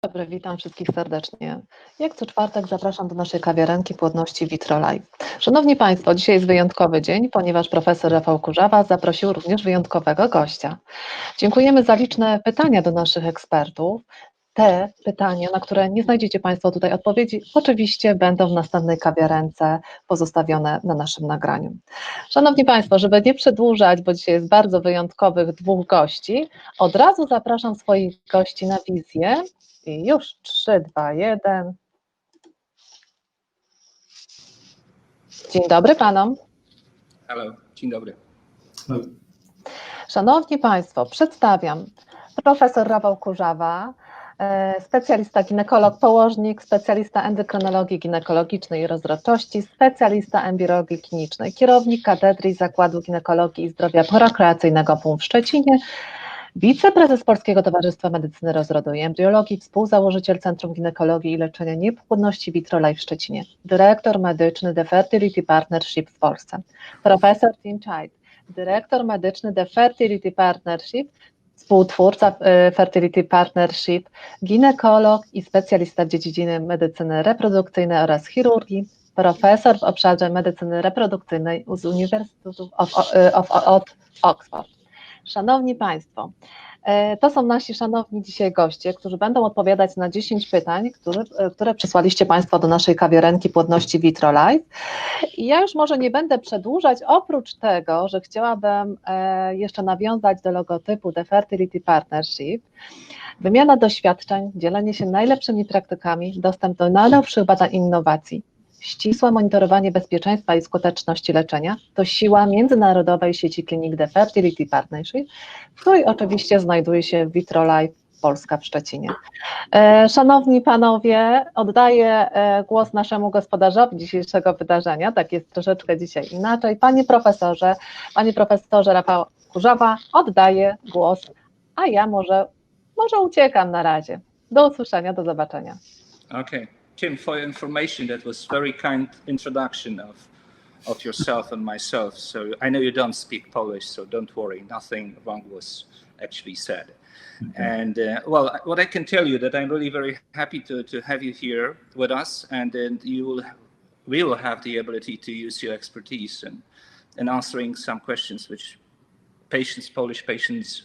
Dobry, witam wszystkich serdecznie. Jak co czwartek zapraszam do naszej kawiarenki Płodności Vitrolive. Szanowni Państwo, dzisiaj jest wyjątkowy dzień, ponieważ profesor Rafał Kurzawa zaprosił również wyjątkowego gościa. Dziękujemy za liczne pytania do naszych ekspertów. Te pytania, na które nie znajdziecie Państwo tutaj odpowiedzi, oczywiście będą w następnej kawiarence pozostawione na naszym nagraniu. Szanowni Państwo, żeby nie przedłużać, bo dzisiaj jest bardzo wyjątkowych dwóch gości, od razu zapraszam swoich gości na wizję. I już 3, 2, 1. Dzień dobry Panom. Hello, dzień dobry. Hello. Szanowni Państwo, przedstawiam profesor Rafał Kurzawa, specjalista ginekolog, położnik, specjalista endokrynologii ginekologicznej i rozrodczości, specjalista embriologii klinicznej, kierownik katedry Zakładu Ginekologii i Zdrowia Prokreacyjnego PUM w Szczecinie, wiceprezes Polskiego Towarzystwa Medycyny Rozrodu i Embriologii, współzałożyciel Centrum Ginekologii i Leczenia Niepłodności Vitrolive w Szczecinie, dyrektor medyczny The Fertility Partnership w Polsce, profesor Timem Child, dyrektor medyczny The Fertility Partnership, współtwórca Fertility Partnership, ginekolog i specjalista w dziedzinie medycyny reprodukcyjnej oraz chirurgii, profesor w obszarze medycyny reprodukcyjnej z University of Oxford. Szanowni Państwo, to są nasi szanowni dzisiaj goście, którzy będą odpowiadać na 10 pytań, które przysłaliście Państwo do naszej kawiarenki Płodności Vitrolive. I ja już może nie będę przedłużać, oprócz tego, że chciałabym jeszcze nawiązać do logotypu The Fertility Partnership. Wymiana doświadczeń, dzielenie się najlepszymi praktykami, dostęp do najnowszych badań i innowacji, ścisłe monitorowanie bezpieczeństwa i skuteczności leczenia to siła międzynarodowej sieci klinik The Fertility Partnership, w której oczywiście znajduje się Vitrolive Polska w Szczecinie. Szanowni Panowie, oddaję głos naszemu gospodarzowi dzisiejszego wydarzenia, tak jest troszeczkę dzisiaj inaczej. Panie profesorze Rafał Kurzawa, oddaję głos, a ja może uciekam na razie. Do usłyszenia, do zobaczenia. Okay. Tim, for your information, that was very kind introduction of yourself and myself. So I know you don't speak Polish, so don't worry, nothing wrong was actually said. Okay. And well, what I can tell you that I'm really very happy to have you here with us, and then we will have the ability to use your expertise in answering some questions which Polish patients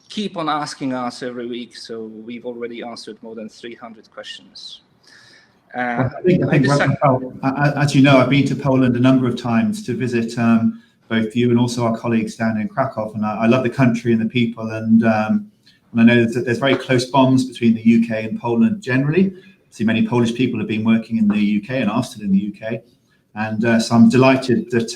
keep on asking us every week. So we've already answered more than 300 questions. I think Rafał, as you know, I've been to Poland a number of times to visit both you and also our colleagues down in Krakow, and I love the country and the people, and I know that there's very close bonds between the UK and Poland generally. I see many Polish people have been working in the UK and are still in the UK, and so I'm delighted that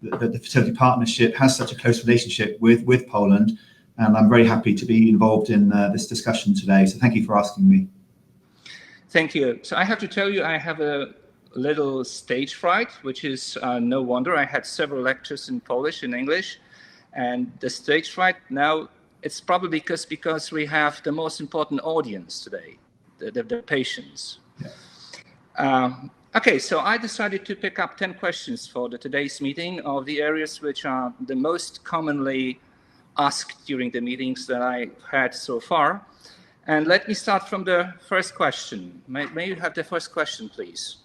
the Fertility Partnership has such a close relationship with Poland, and I'm very happy to be involved in this discussion today, so thank you for asking me. Thank you. So I have to tell you, I have a little stage fright, which is no wonder. I had several lectures in Polish and English, and the stage fright now, it's probably because we have the most important audience today, the patients. Yeah. Okay, so I decided to pick up 10 questions for today's meeting of the areas which are the most commonly asked during the meetings that I had so far. And let me start from the first question. May you have the first question, please?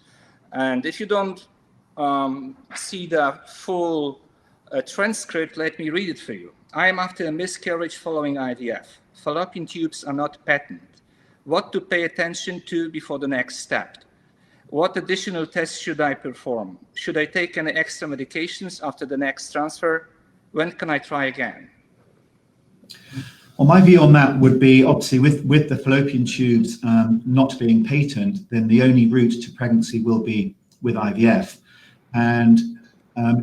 And if you don't see the full transcript, let me read it for you. I am after a miscarriage following IVF. Fallopian tubes are not patent. What to pay attention to before the next step? What additional tests should I perform? Should I take any extra medications after the next transfer? When can I try again? Well, my view on that would be, obviously, with the fallopian tubes not being patent, then the only route to pregnancy will be with IVF. And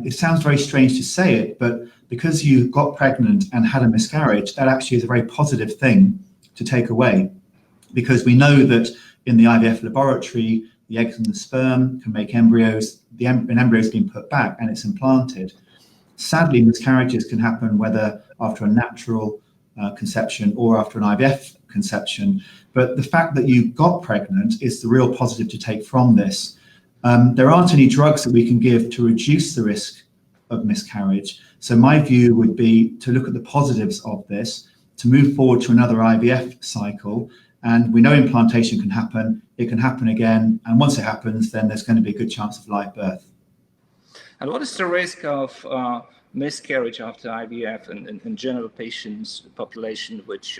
it sounds very strange to say it, but because you got pregnant and had a miscarriage, that actually is a very positive thing to take away, because we know that in the IVF laboratory, the eggs and the sperm can make embryos. An embryo has been put back and it's implanted. Sadly, miscarriages can happen whether after a natural conception or after an IVF conception, but the fact that you got pregnant is the real positive to take from this. There aren't any drugs that we can give to reduce the risk of miscarriage, so my view would be to look at the positives of this, to move forward to another IVF cycle, And we know implantation can happen, it can happen again, and once it happens, then there's going to be a good chance of live birth. And what is the risk of miscarriage after IVF in general patients population which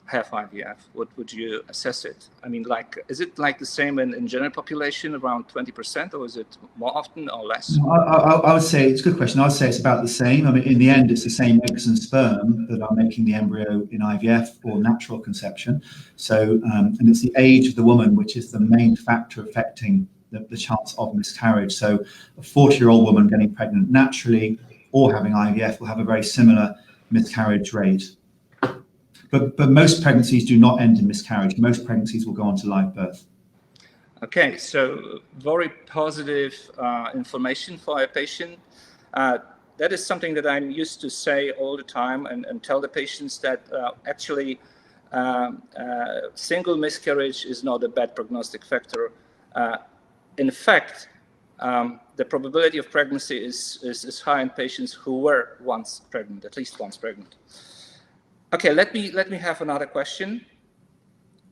have IVF? What would you assess it? I mean, is it like the same in general population, around 20%, or is it more often or less? I would say it's a good question. I would say it's about the same. I mean, in the end, it's the same eggs and sperm that are making the embryo in IVF or natural conception. So, and it's the age of the woman which is the main factor affecting the chance of miscarriage. So, a 40-year-old woman getting pregnant naturally or having IVF will have a very similar miscarriage rate. But most pregnancies do not end in miscarriage. Most pregnancies will go on to live birth. Okay, so very positive information for a patient. That is something that I'm used to say all the time and tell the patients that actually single miscarriage is not a bad prognostic factor. In fact, the probability of pregnancy is high in patients who were once pregnant, at least once pregnant. Okay, let me have another question.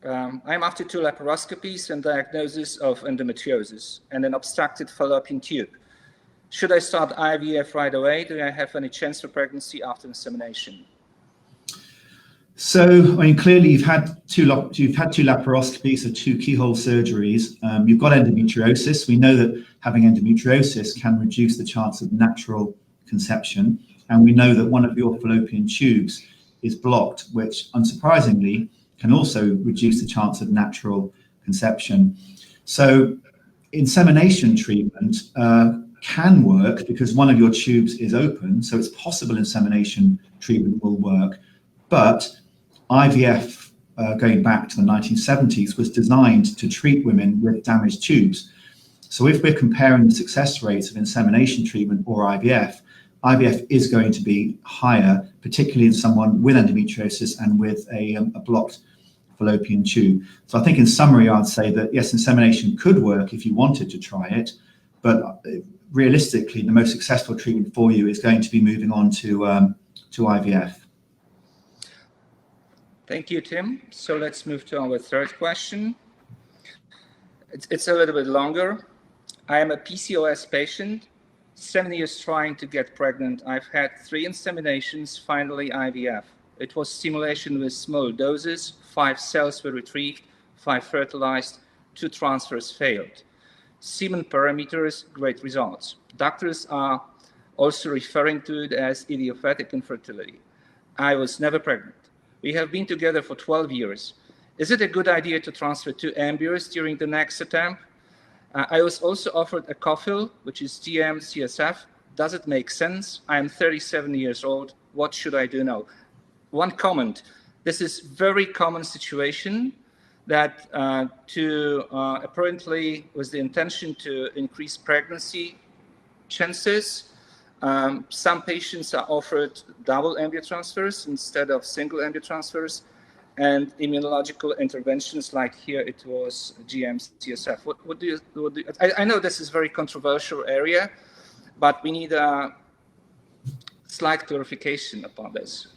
I'm after 2 laparoscopies and diagnosis of endometriosis and an obstructed fallopian tube. Should I start IVF right away? Do I have any chance for pregnancy after insemination? So, I mean, clearly you've had two laparoscopies, or 2 keyhole surgeries. You've got endometriosis. We know that having endometriosis can reduce the chance of natural conception, and we know that one of your fallopian tubes is blocked, which unsurprisingly can also reduce the chance of natural conception. So insemination treatment can work because one of your tubes is open, so it's possible insemination treatment will work, but IVF, going back to the 1970s, was designed to treat women with damaged tubes. So if we're comparing the success rates of insemination treatment or IVF, IVF is going to be higher, particularly in someone with endometriosis and with a blocked fallopian tube. So I think in summary, I'd say that yes, insemination could work if you wanted to try it, but realistically, the most successful treatment for you is going to be moving on to IVF. Thank you, Tim. So let's move to our third question. It's a little bit longer. I am a PCOS patient, 7 years trying to get pregnant. I've had 3 inseminations, finally IVF. It was stimulation with small doses, 5 cells were retrieved, 5 fertilized, 2 transfers failed. Semen parameters, great results. Doctors are also referring to it as idiopathic infertility. I was never pregnant. We have been together for 12 years. Is it a good idea to transfer 2 embryos during the next attempt? I was also offered a coffil, which is GM-CSF. Does it make sense? I am 37 years old. What should I do now? One comment. This is very common situation that apparently with the intention to increase pregnancy chances, some patients are offered double embryo transfers instead of single embryo transfers, and immunological interventions, like here it was GM-CSF. What do you I know this is a very controversial area, but we need a slight clarification upon this.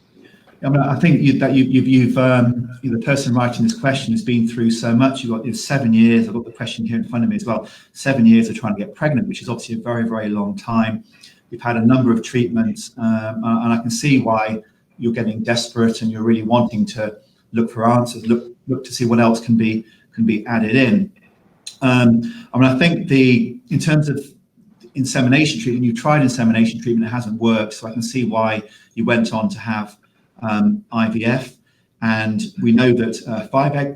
I mean, I think the person writing this question has been through so much. You've got 7 years. I've got the question here in front of me as well. 7 years of trying to get pregnant, which is obviously a very, very long time. You've had a number of treatments, and I can see why you're getting desperate and you're really wanting to look for answers, look to see what else can be added in. I mean, I think in terms of insemination treatment, you've tried insemination treatment, it hasn't worked, so I can see why you went on to have IVF. And we know that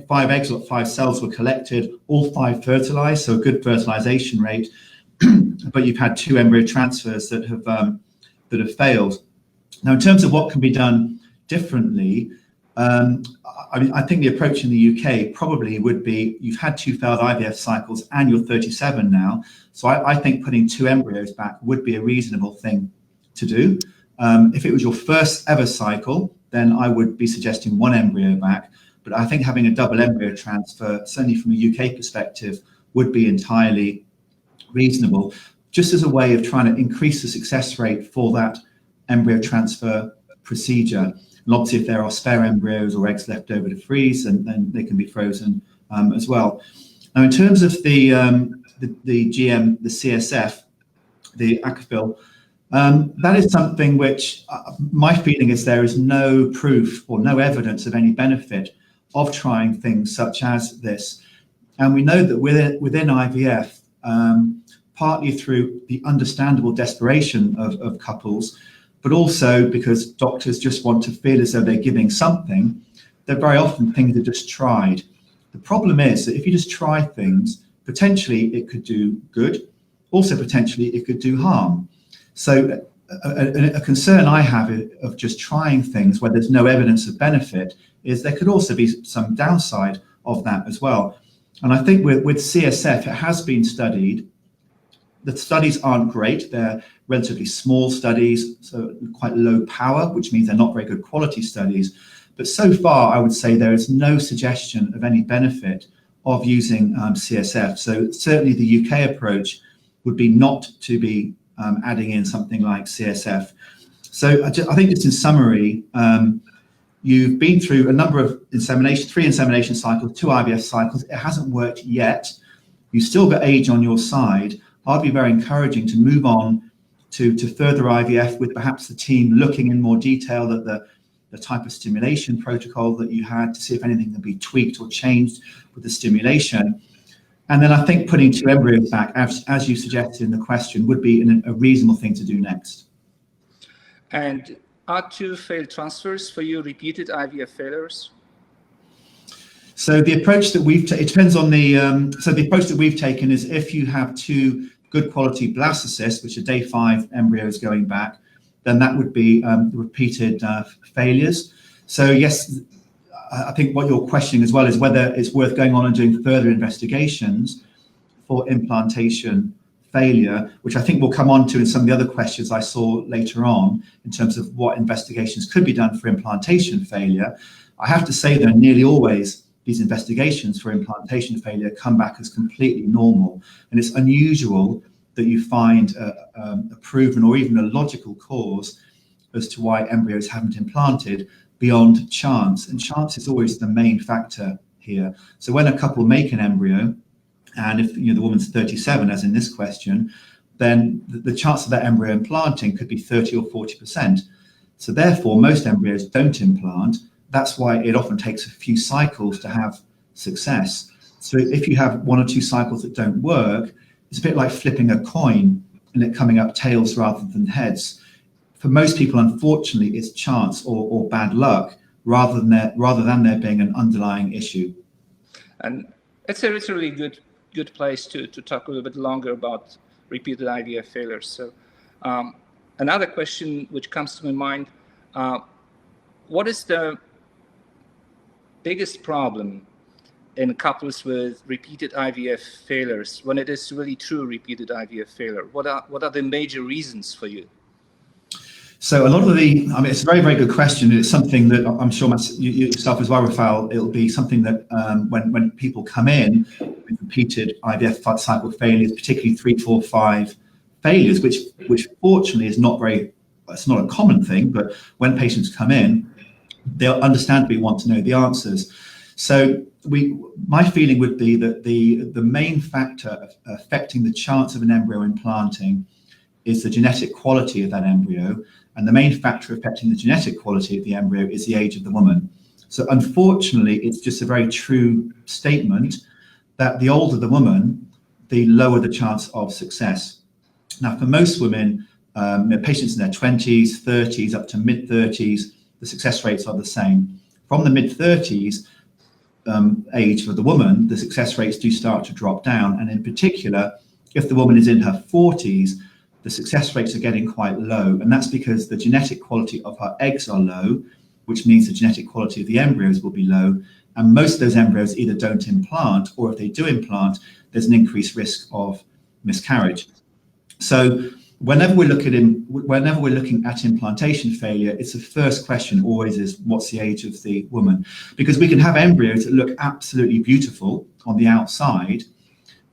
5 eggs or 5 cells were collected, all 5 fertilized, so a good fertilization rate. But you've had 2 embryo transfers that have failed. Now, in terms of what can be done differently, I mean, I think the approach in the UK probably would be you've had 2 failed IVF cycles and you're 37 now. So I think putting 2 embryos back would be a reasonable thing to do. If it was your first ever cycle, then I would be suggesting 1 embryo back. But I think having a double embryo transfer, certainly from a UK perspective, would be entirely reasonable, just as a way of trying to increase the success rate for that embryo transfer procedure. And obviously, if there are spare embryos or eggs left over to freeze, then they can be frozen as well. Now, in terms of the GM, the CSF, the Acafil, that is something which my feeling is there is no proof or no evidence of any benefit of trying things such as this. And we know that within IVF, partly through the understandable desperation of couples, but also because doctors just want to feel as though they're giving something, that very often things are just tried. The problem is that if you just try things, potentially it could do good, also potentially it could do harm. So a concern I have of just trying things where there's no evidence of benefit is there could also be some downside of that as well. And I think with CSF, it has been studied. The studies aren't great. They're relatively small studies, so quite low power, which means they're not very good quality studies. But so far, I would say there is no suggestion of any benefit of using CSF. So certainly the UK approach would be not to be adding in something like CSF. So I think just in summary, you've been through a number of inseminations, 3 insemination cycles, 2 IVF cycles. It hasn't worked yet. You've still got age on your side. I'd be very encouraging to move on to further IVF with perhaps the team looking in more detail at the type of stimulation protocol that you had to see if anything can be tweaked or changed with the stimulation. And then I think putting 2 embryos back, as you suggested in the question, would be a reasonable thing to do next. And are 2 failed transfers for you repeated IVF failures? So the approach that it depends on so the approach that we've taken is if you have 2 good quality blastocysts, which are day 5 embryos going back, then that would be repeated failures. So yes, I think what you're questioning as well is whether it's worth going on and doing further investigations for implantation failure, which I think we'll come on to in some of the other questions I saw later on in terms of what investigations could be done for implantation failure. I have to say that nearly always these investigations for implantation failure come back as completely normal. And it's unusual that you find a proven or even a logical cause as to why embryos haven't implanted beyond chance. And chance is always the main factor here. So when a couple make an embryo, and if the woman's 37, as in this question, then the chance of that embryo implanting could be 30 or 40%. So therefore, most embryos don't implant. That's why it often takes a few cycles to have success. So if you have 1 or 2 cycles that don't work, it's a bit like flipping a coin and it coming up tails rather than heads. For most people, unfortunately, it's chance or bad luck rather than there being an underlying issue. And it's a really good place to talk a little bit longer about repeated IVF failures. So another question which comes to my mind, what is the biggest problem in couples with repeated IVF failures when it is really true repeated IVF failure? What are the major reasons for you? So a lot of it's a very, very good question. It's something that I'm sure yourself as well, Rafał, it'll be something that when people come in with repeated IVF cycle failures, particularly 3, 4, 5 failures, which fortunately is it's not a common thing, but when patients come in, they'll understandably want to know the answers. So my feeling would be that the main factor affecting the chance of an embryo implanting is the genetic quality of that embryo. And the main factor affecting the genetic quality of the embryo is the age of the woman. So unfortunately, it's just a very true statement that the older the woman, the lower the chance of success. Now, for most women, patients in their 20s, 30s, up to mid-30s, the success rates are the same. From the mid-30s age for the woman, the success rates do start to drop down. And in particular, if the woman is in her 40s, the success rates are getting quite low. And that's because the genetic quality of her eggs are low, which means the genetic quality of the embryos will be low. And most of those embryos either don't implant, or if they do implant, there's an increased risk of miscarriage. So whenever we're looking at implantation failure, it's the first question always is, what's the age of the woman? Because we can have embryos that look absolutely beautiful on the outside,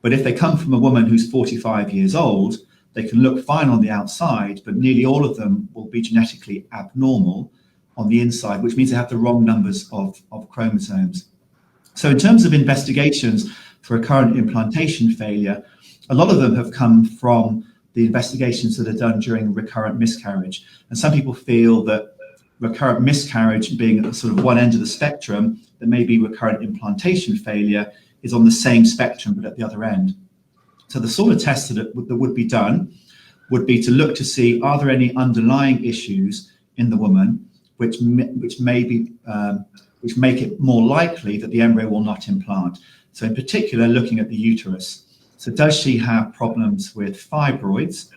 but if they come from a woman who's 45 years old, they can look fine on the outside, but nearly all of them will be genetically abnormal. on the inside, which means they have the wrong numbers of chromosomes. So in terms of investigations for recurrent implantation failure, a lot of them have come from the investigations that are done during recurrent miscarriage. And some people feel that recurrent miscarriage being at sort of one end of the spectrum, that maybe recurrent implantation failure is on the same spectrum, but at the other end. So the sort of tests that would be done would be to look to see, are there any underlying issues in the woman which make it more likely that the embryo will not implant. So in particular, looking at the uterus. So does she have problems with fibroids?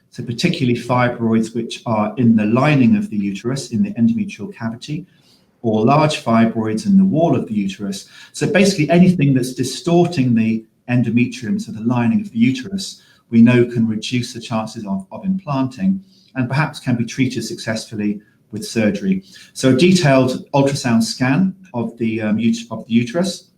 So particularly fibroids which are in the lining of the uterus, in the endometrial cavity, or large fibroids in the wall of the uterus. So basically anything that's distorting the endometrium, so the lining of the uterus, we know can reduce the chances of implanting and perhaps can be treated successfully with surgery. So a detailed ultrasound scan of the uterus.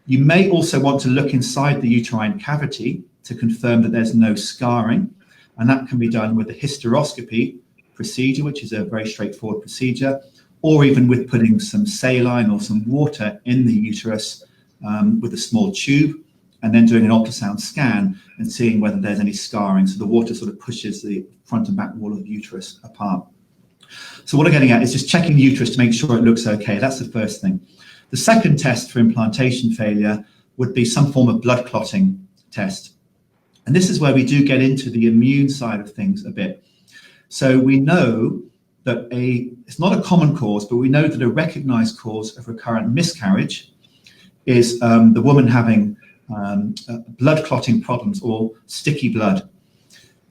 You may also want to look inside the uterine cavity to confirm that there's no scarring, and that can be done with a hysteroscopy procedure, which is a very straightforward procedure, or even with putting some saline or some water in the uterus with a small tube, and then doing an ultrasound scan and seeing whether there's any scarring. So the water sort of pushes the front and back wall of the uterus apart. So what I'm getting at is just checking the uterus to make sure it looks okay. That's the first thing. The second test for implantation failure would be some form of blood clotting test. And this is where we do get into the immune side of things a bit. So we know that it's not a common cause, but we know that a recognized cause of recurrent miscarriage is the woman having blood clotting problems or sticky blood.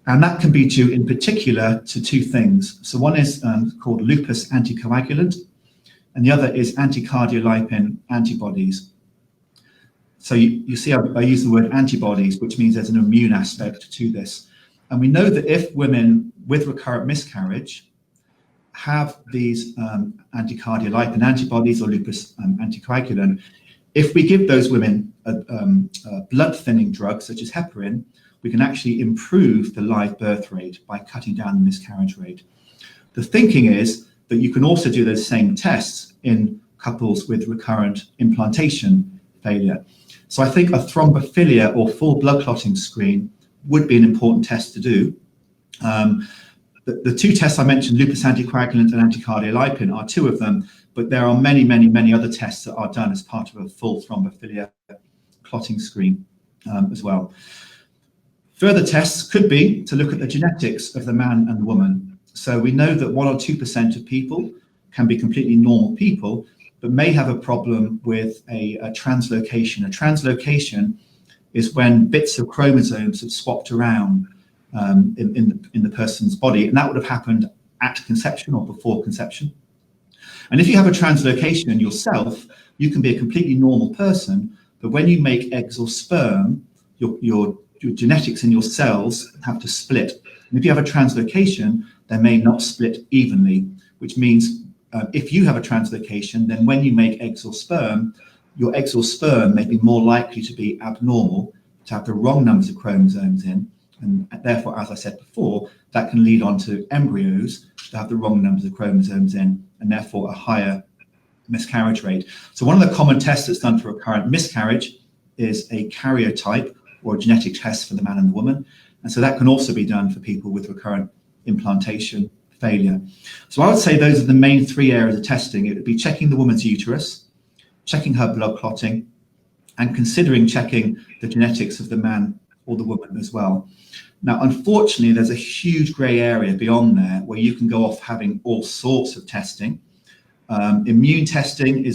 And that can be due in particular to two things. So one is called Lupus Anticoagulant, and the other is anti-cardiolipin antibodies. So you see I use the word antibodies, which means there's an immune aspect to this. And we know that if women with recurrent miscarriage have these anti-cardiolipin antibodies or lupus anticoagulant, if we give those women blood thinning drugs such as heparin, we can actually improve the live birth rate by cutting down the miscarriage rate. The thinking is that you can also do those same tests in couples with recurrent implantation failure. So I think a thrombophilia or full blood clotting screen would be an important test to do. The two tests I mentioned, lupus anticoagulant and anticardiolipin, are two of them, but there are many, many, many other tests that are done as part of a full thrombophilia clotting screen as well. Further tests could be to look at the genetics of the man and the woman. So we know that 1 or 2% of people can be completely normal people, but may have a problem with a translocation. A translocation is when bits of chromosomes have swapped around in the person's body, and that would have happened at conception or before conception. And if you have a translocation in yourself, you can be a completely normal person, but when you make eggs or sperm, your genetics in your cells have to split. And if you have a translocation, they may not split evenly, which means if you have a translocation, then when you make eggs or sperm, your eggs or sperm may be more likely to be abnormal, to have the wrong numbers of chromosomes in, and therefore, as I said before, that can lead on to embryos to have the wrong numbers of chromosomes in, and therefore a higher miscarriage rate. So one of the common tests that's done for recurrent miscarriage is a karyotype, or a genetic test for the man and the woman. And so that can also be done for people with recurrent implantation failure. So I would say those are the main three areas of testing. It would be checking the woman's uterus, checking her blood clotting, and considering checking the genetics of the man or the woman as well. Now, unfortunately, there's a huge grey area beyond there where you can go off having all sorts of testing. Immune testing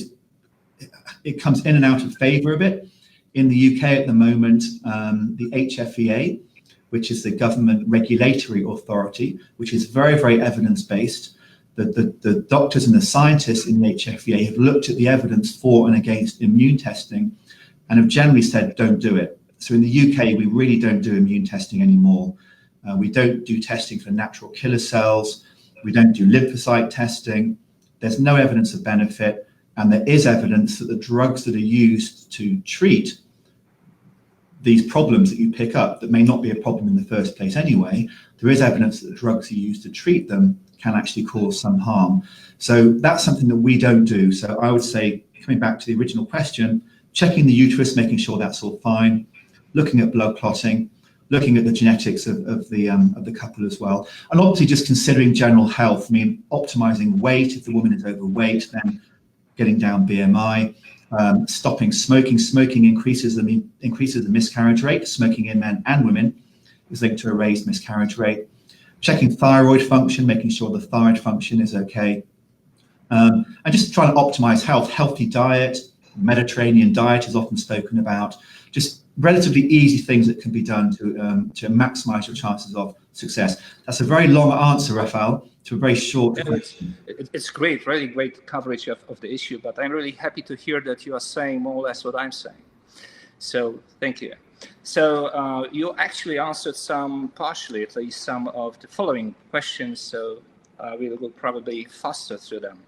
it comes in and out of favour a bit. In the UK at the moment, the HFEA, which is the government regulatory authority, which is very, very evidence-based. The doctors and the scientists in the HFEA have looked at the evidence for and against immune testing and have generally said, don't do it. So in the UK, we really don't do immune testing anymore. We don't do testing for natural killer cells. We don't do lymphocyte testing. There's no evidence of benefit. And there is evidence that the drugs that are used to treat these problems that you pick up that may not be a problem in the first place anyway, there is evidence that the drugs you use to treat them can actually cause some harm. So that's something that we don't do. So I would say, coming back to the original question, checking the uterus, making sure that's all fine, looking at blood clotting, looking at the genetics of the couple as well, and obviously just considering general health. I mean, optimizing weight. If the woman is overweight, then getting down BMI, stopping smoking. Smoking increases the miscarriage rate. Smoking in men and women is linked to a raised miscarriage rate. Checking thyroid function, making sure the thyroid function is okay, and just trying to optimize health. Healthy diet, Mediterranean diet is often spoken about. Just relatively easy things that can be done to maximize your chances of success. That's a very long answer, Rafał, to a very short question. It's great, really great coverage of the issue, but I'm really happy to hear that you are saying more or less what I'm saying. So thank you. So you actually answered partially at least some of the following questions, so we will probably faster through them.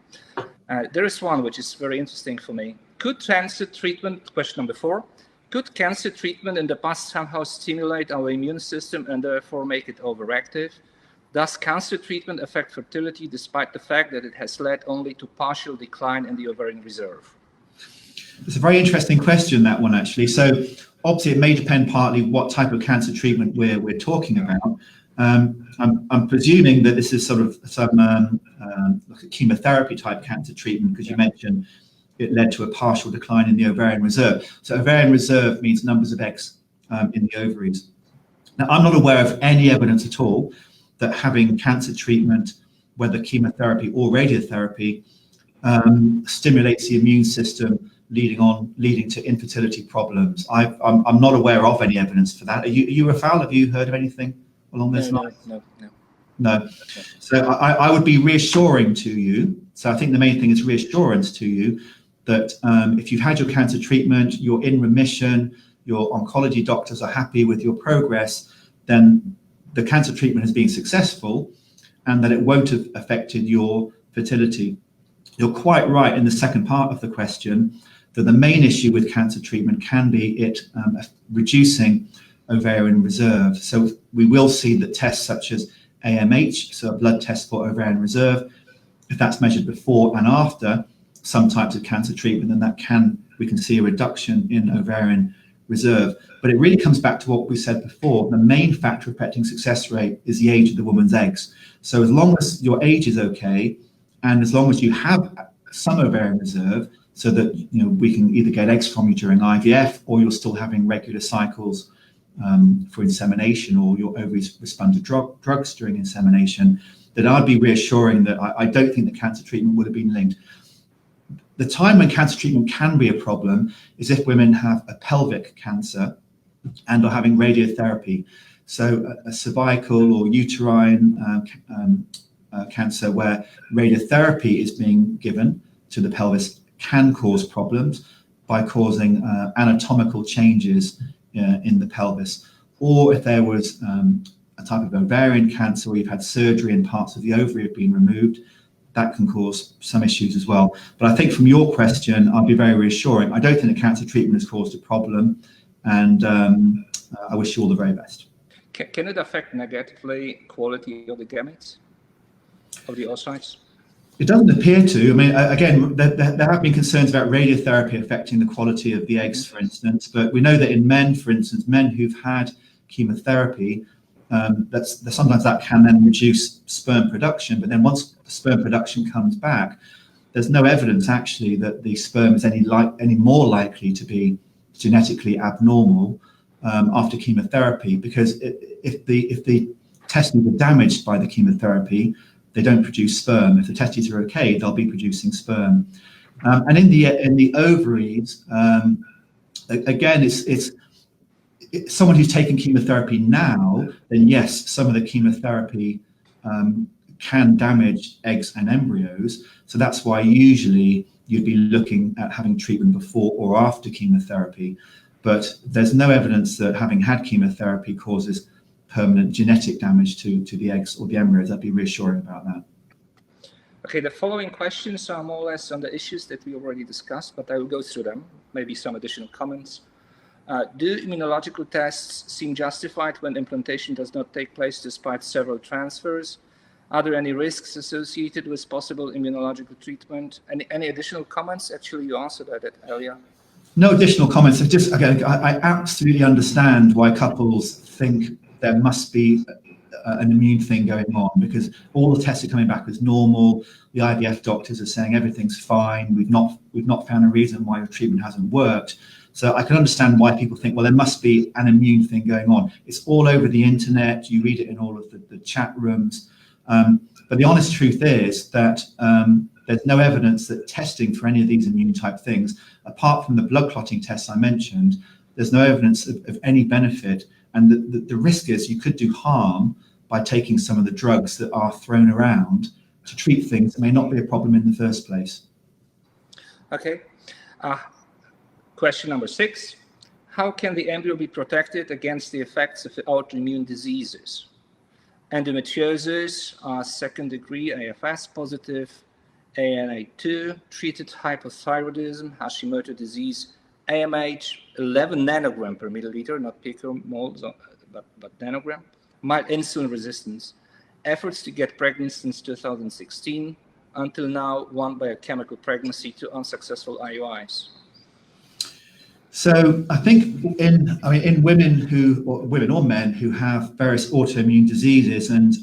There is one which is very interesting for me. Could cancer treatment, question number 4, could cancer treatment in the past somehow stimulate our immune system and therefore make it overactive? Does cancer treatment affect fertility despite the fact that it has led only to partial decline in the ovarian reserve? It's a very interesting question, that one, actually. So obviously it may depend partly what type of cancer treatment we're talking about. I'm presuming that this is sort of some like a chemotherapy type cancer treatment, because you mentioned it led to a partial decline in the ovarian reserve. So ovarian reserve means numbers of eggs in the ovaries. Now, I'm not aware of any evidence at all that having cancer treatment, whether chemotherapy or radiotherapy, stimulates the immune system, leading to infertility problems. I'm not aware of any evidence for that. Are you, Rafał? Have you heard of anything along those lines? No. So I would be reassuring to you. So I think the main thing is reassurance to you that if you've had your cancer treatment, you're in remission, your oncology doctors are happy with your progress, then the cancer treatment has been successful and that it won't have affected your fertility. You're quite right in the second part of the question that the main issue with cancer treatment can be it reducing ovarian reserve. So we will see that tests such as AMH, so a blood test for ovarian reserve, if that's measured before and after some types of cancer treatment, then we can see a reduction in ovarian reserve. But it really comes back to what we said before. The main factor affecting success rate is the age of the woman's eggs. So as long as your age is okay, and as long as you have some ovarian reserve, so that we can either get eggs from you during IVF, or you're still having regular cycles for insemination, or your ovaries respond to drugs during insemination, then I'd be reassuring that I don't think the cancer treatment would have been linked. The time when cancer treatment can be a problem is if women have a pelvic cancer and are having radiotherapy. So a cervical or uterine cancer where radiotherapy is being given to the pelvis can cause problems by causing anatomical changes in the pelvis. Or if there was a type of ovarian cancer where you've had surgery and parts of the ovary have been removed, that can cause some issues as well. But I think from your question, I'll be very reassuring. I don't think the cancer treatment has caused a problem, and I wish you all the very best. Can it affect negatively quality of the gametes, of the oocytes? It doesn't appear to. I mean, again, there have been concerns about radiotherapy affecting the quality of the eggs, for instance, but we know that in men, for instance, men who've had chemotherapy, sometimes that can then reduce sperm production, but then once the sperm production comes back, there's no evidence actually that the sperm is any more likely to be genetically abnormal after chemotherapy, because if the testes are damaged by the chemotherapy, they don't produce sperm. If the testes are okay, they'll be producing sperm. And in the ovaries, again, it's someone who's taken chemotherapy now, then yes, some of the chemotherapy can damage eggs and embryos. So that's why usually you'd be looking at having treatment before or after chemotherapy. But there's no evidence that having had chemotherapy causes permanent genetic damage to the eggs or the embryos. I'd be reassuring about that. Okay, the following questions are more or less on the issues that we already discussed, but I will go through them, maybe some additional comments. Do immunological tests seem justified when implantation does not take place despite several transfers? Are there any risks associated with possible immunological treatment? Any additional comments? Actually, you answered that earlier. No additional comments. I absolutely understand why couples think there must be an immune thing going on, because all the tests are coming back as normal. The IVF doctors are saying everything's fine. We've not found a reason why your treatment hasn't worked. So I can understand why people think, well, there must be an immune thing going on. It's all over the internet. You read it in all of the chat rooms. But the honest truth is that there's no evidence that testing for any of these immune type things, apart from the blood clotting tests I mentioned, there's no evidence of any benefit. And the risk is you could do harm by taking some of the drugs that are thrown around to treat things that may not be a problem in the first place. Okay. Question number 6. How can the embryo be protected against the effects of autoimmune diseases? Endometriosis, second degree AFS positive, ANA2, treated hypothyroidism, Hashimoto disease, AMH, 11 nanogram per milliliter, not picomoles, but nanogram, mild insulin resistance, efforts to get pregnant since 2016, until now, one biochemical pregnancy, 2 unsuccessful IUIs. So I think in women or men who have various autoimmune diseases, and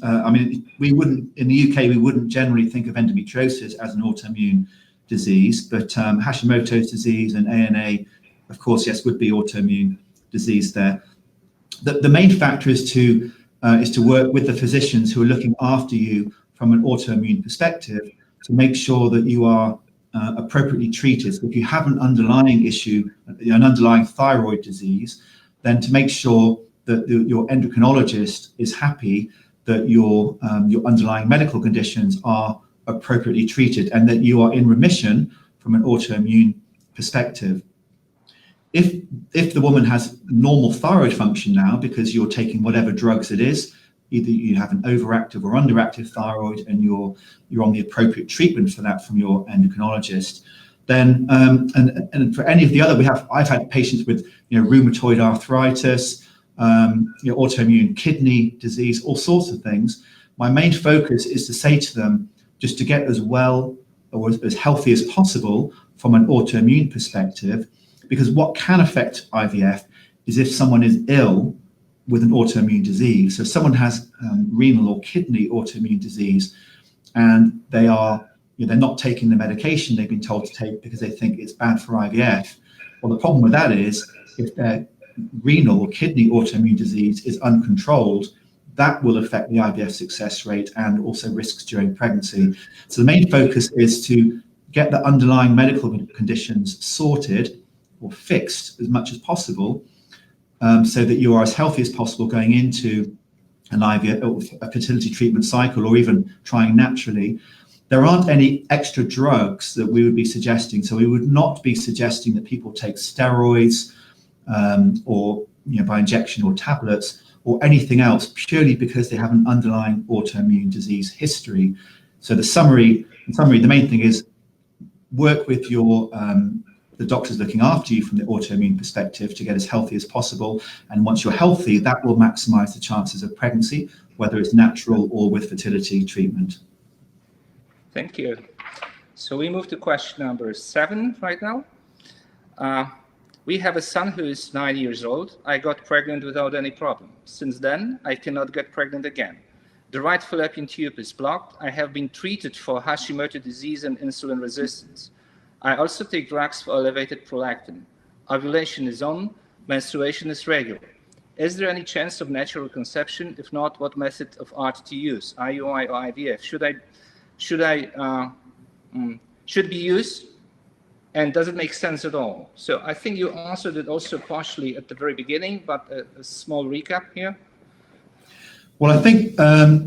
we wouldn't, in the UK, we wouldn't generally think of endometriosis as an autoimmune disease, but Hashimoto's disease and ANA, of course, yes, would be autoimmune disease there. The main factor is to work with the physicians who are looking after you from an autoimmune perspective to make sure that you are appropriately treated. So if you have an underlying issue, an underlying thyroid disease, then to make sure that your endocrinologist is happy that your underlying medical conditions are appropriately treated and that you are in remission from an autoimmune perspective. If the woman has normal thyroid function now, because you're taking whatever drugs it is, either you have an overactive or underactive thyroid and you're on the appropriate treatment for that from your endocrinologist, then and for any of the other, I've had patients with rheumatoid arthritis, autoimmune kidney disease, all sorts of things. My main focus is to say to them just to get as well or as healthy as possible from an autoimmune perspective, because what can affect IVF is if someone is ill with an autoimmune disease. So if someone has renal or kidney autoimmune disease and they're not taking the medication they've been told to take because they think it's bad for IVF. Well, the problem with that is if their renal or kidney autoimmune disease is uncontrolled, that will affect the IVF success rate and also risks during pregnancy. So the main focus is to get the underlying medical conditions sorted or fixed as much as possible, so that you are as healthy as possible going into an IVF or a fertility treatment cycle, or even trying naturally. There aren't any extra drugs that we would be suggesting. So we would not be suggesting that people take steroids or by injection or tablets or anything else purely because they have an underlying autoimmune disease history. So in summary, the main thing is work with the doctors looking after you from the autoimmune perspective to get as healthy as possible. And once you're healthy, that will maximize the chances of pregnancy, whether it's natural or with fertility treatment. Thank you. So we move to question number 7 right now. We have a son who is 9 years old. I got pregnant without any problem. Since then, I cannot get pregnant again. The right fallopian tube is blocked. I have been treated for Hashimoto disease and insulin resistance. I also take drugs for elevated prolactin. Ovulation is on, menstruation is regular. Is there any chance of natural conception? If not, what method of art to use, IUI or IVF? Should be used? And does it make sense at all? So I think you answered it also partially at the very beginning, but a small recap here. Well, I think,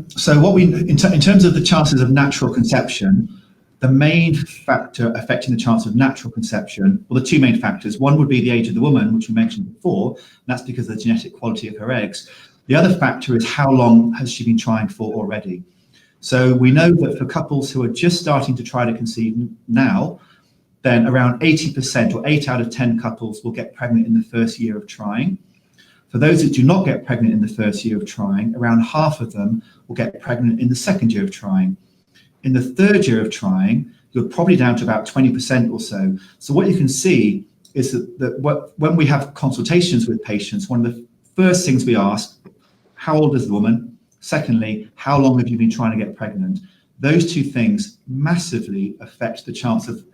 so what in terms of the chances of natural conception, the main factor affecting the chance of natural conception, well, the 2 main factors, one would be the age of the woman, which we mentioned before, and that's because of the genetic quality of her eggs. The other factor is how long has she been trying for already. So we know that for couples who are just starting to try to conceive now, then around 80% or 8 out of 10 couples will get pregnant in the first year of trying. For those that do not get pregnant in the first year of trying, around half of them will get pregnant in the second year of trying. In the third year of trying, you're probably down to about 20% or so. So what you can see is that when we have consultations with patients, one of the first things we ask, how old is the woman? Secondly, how long have you been trying to get pregnant? Those two things massively affect the chance of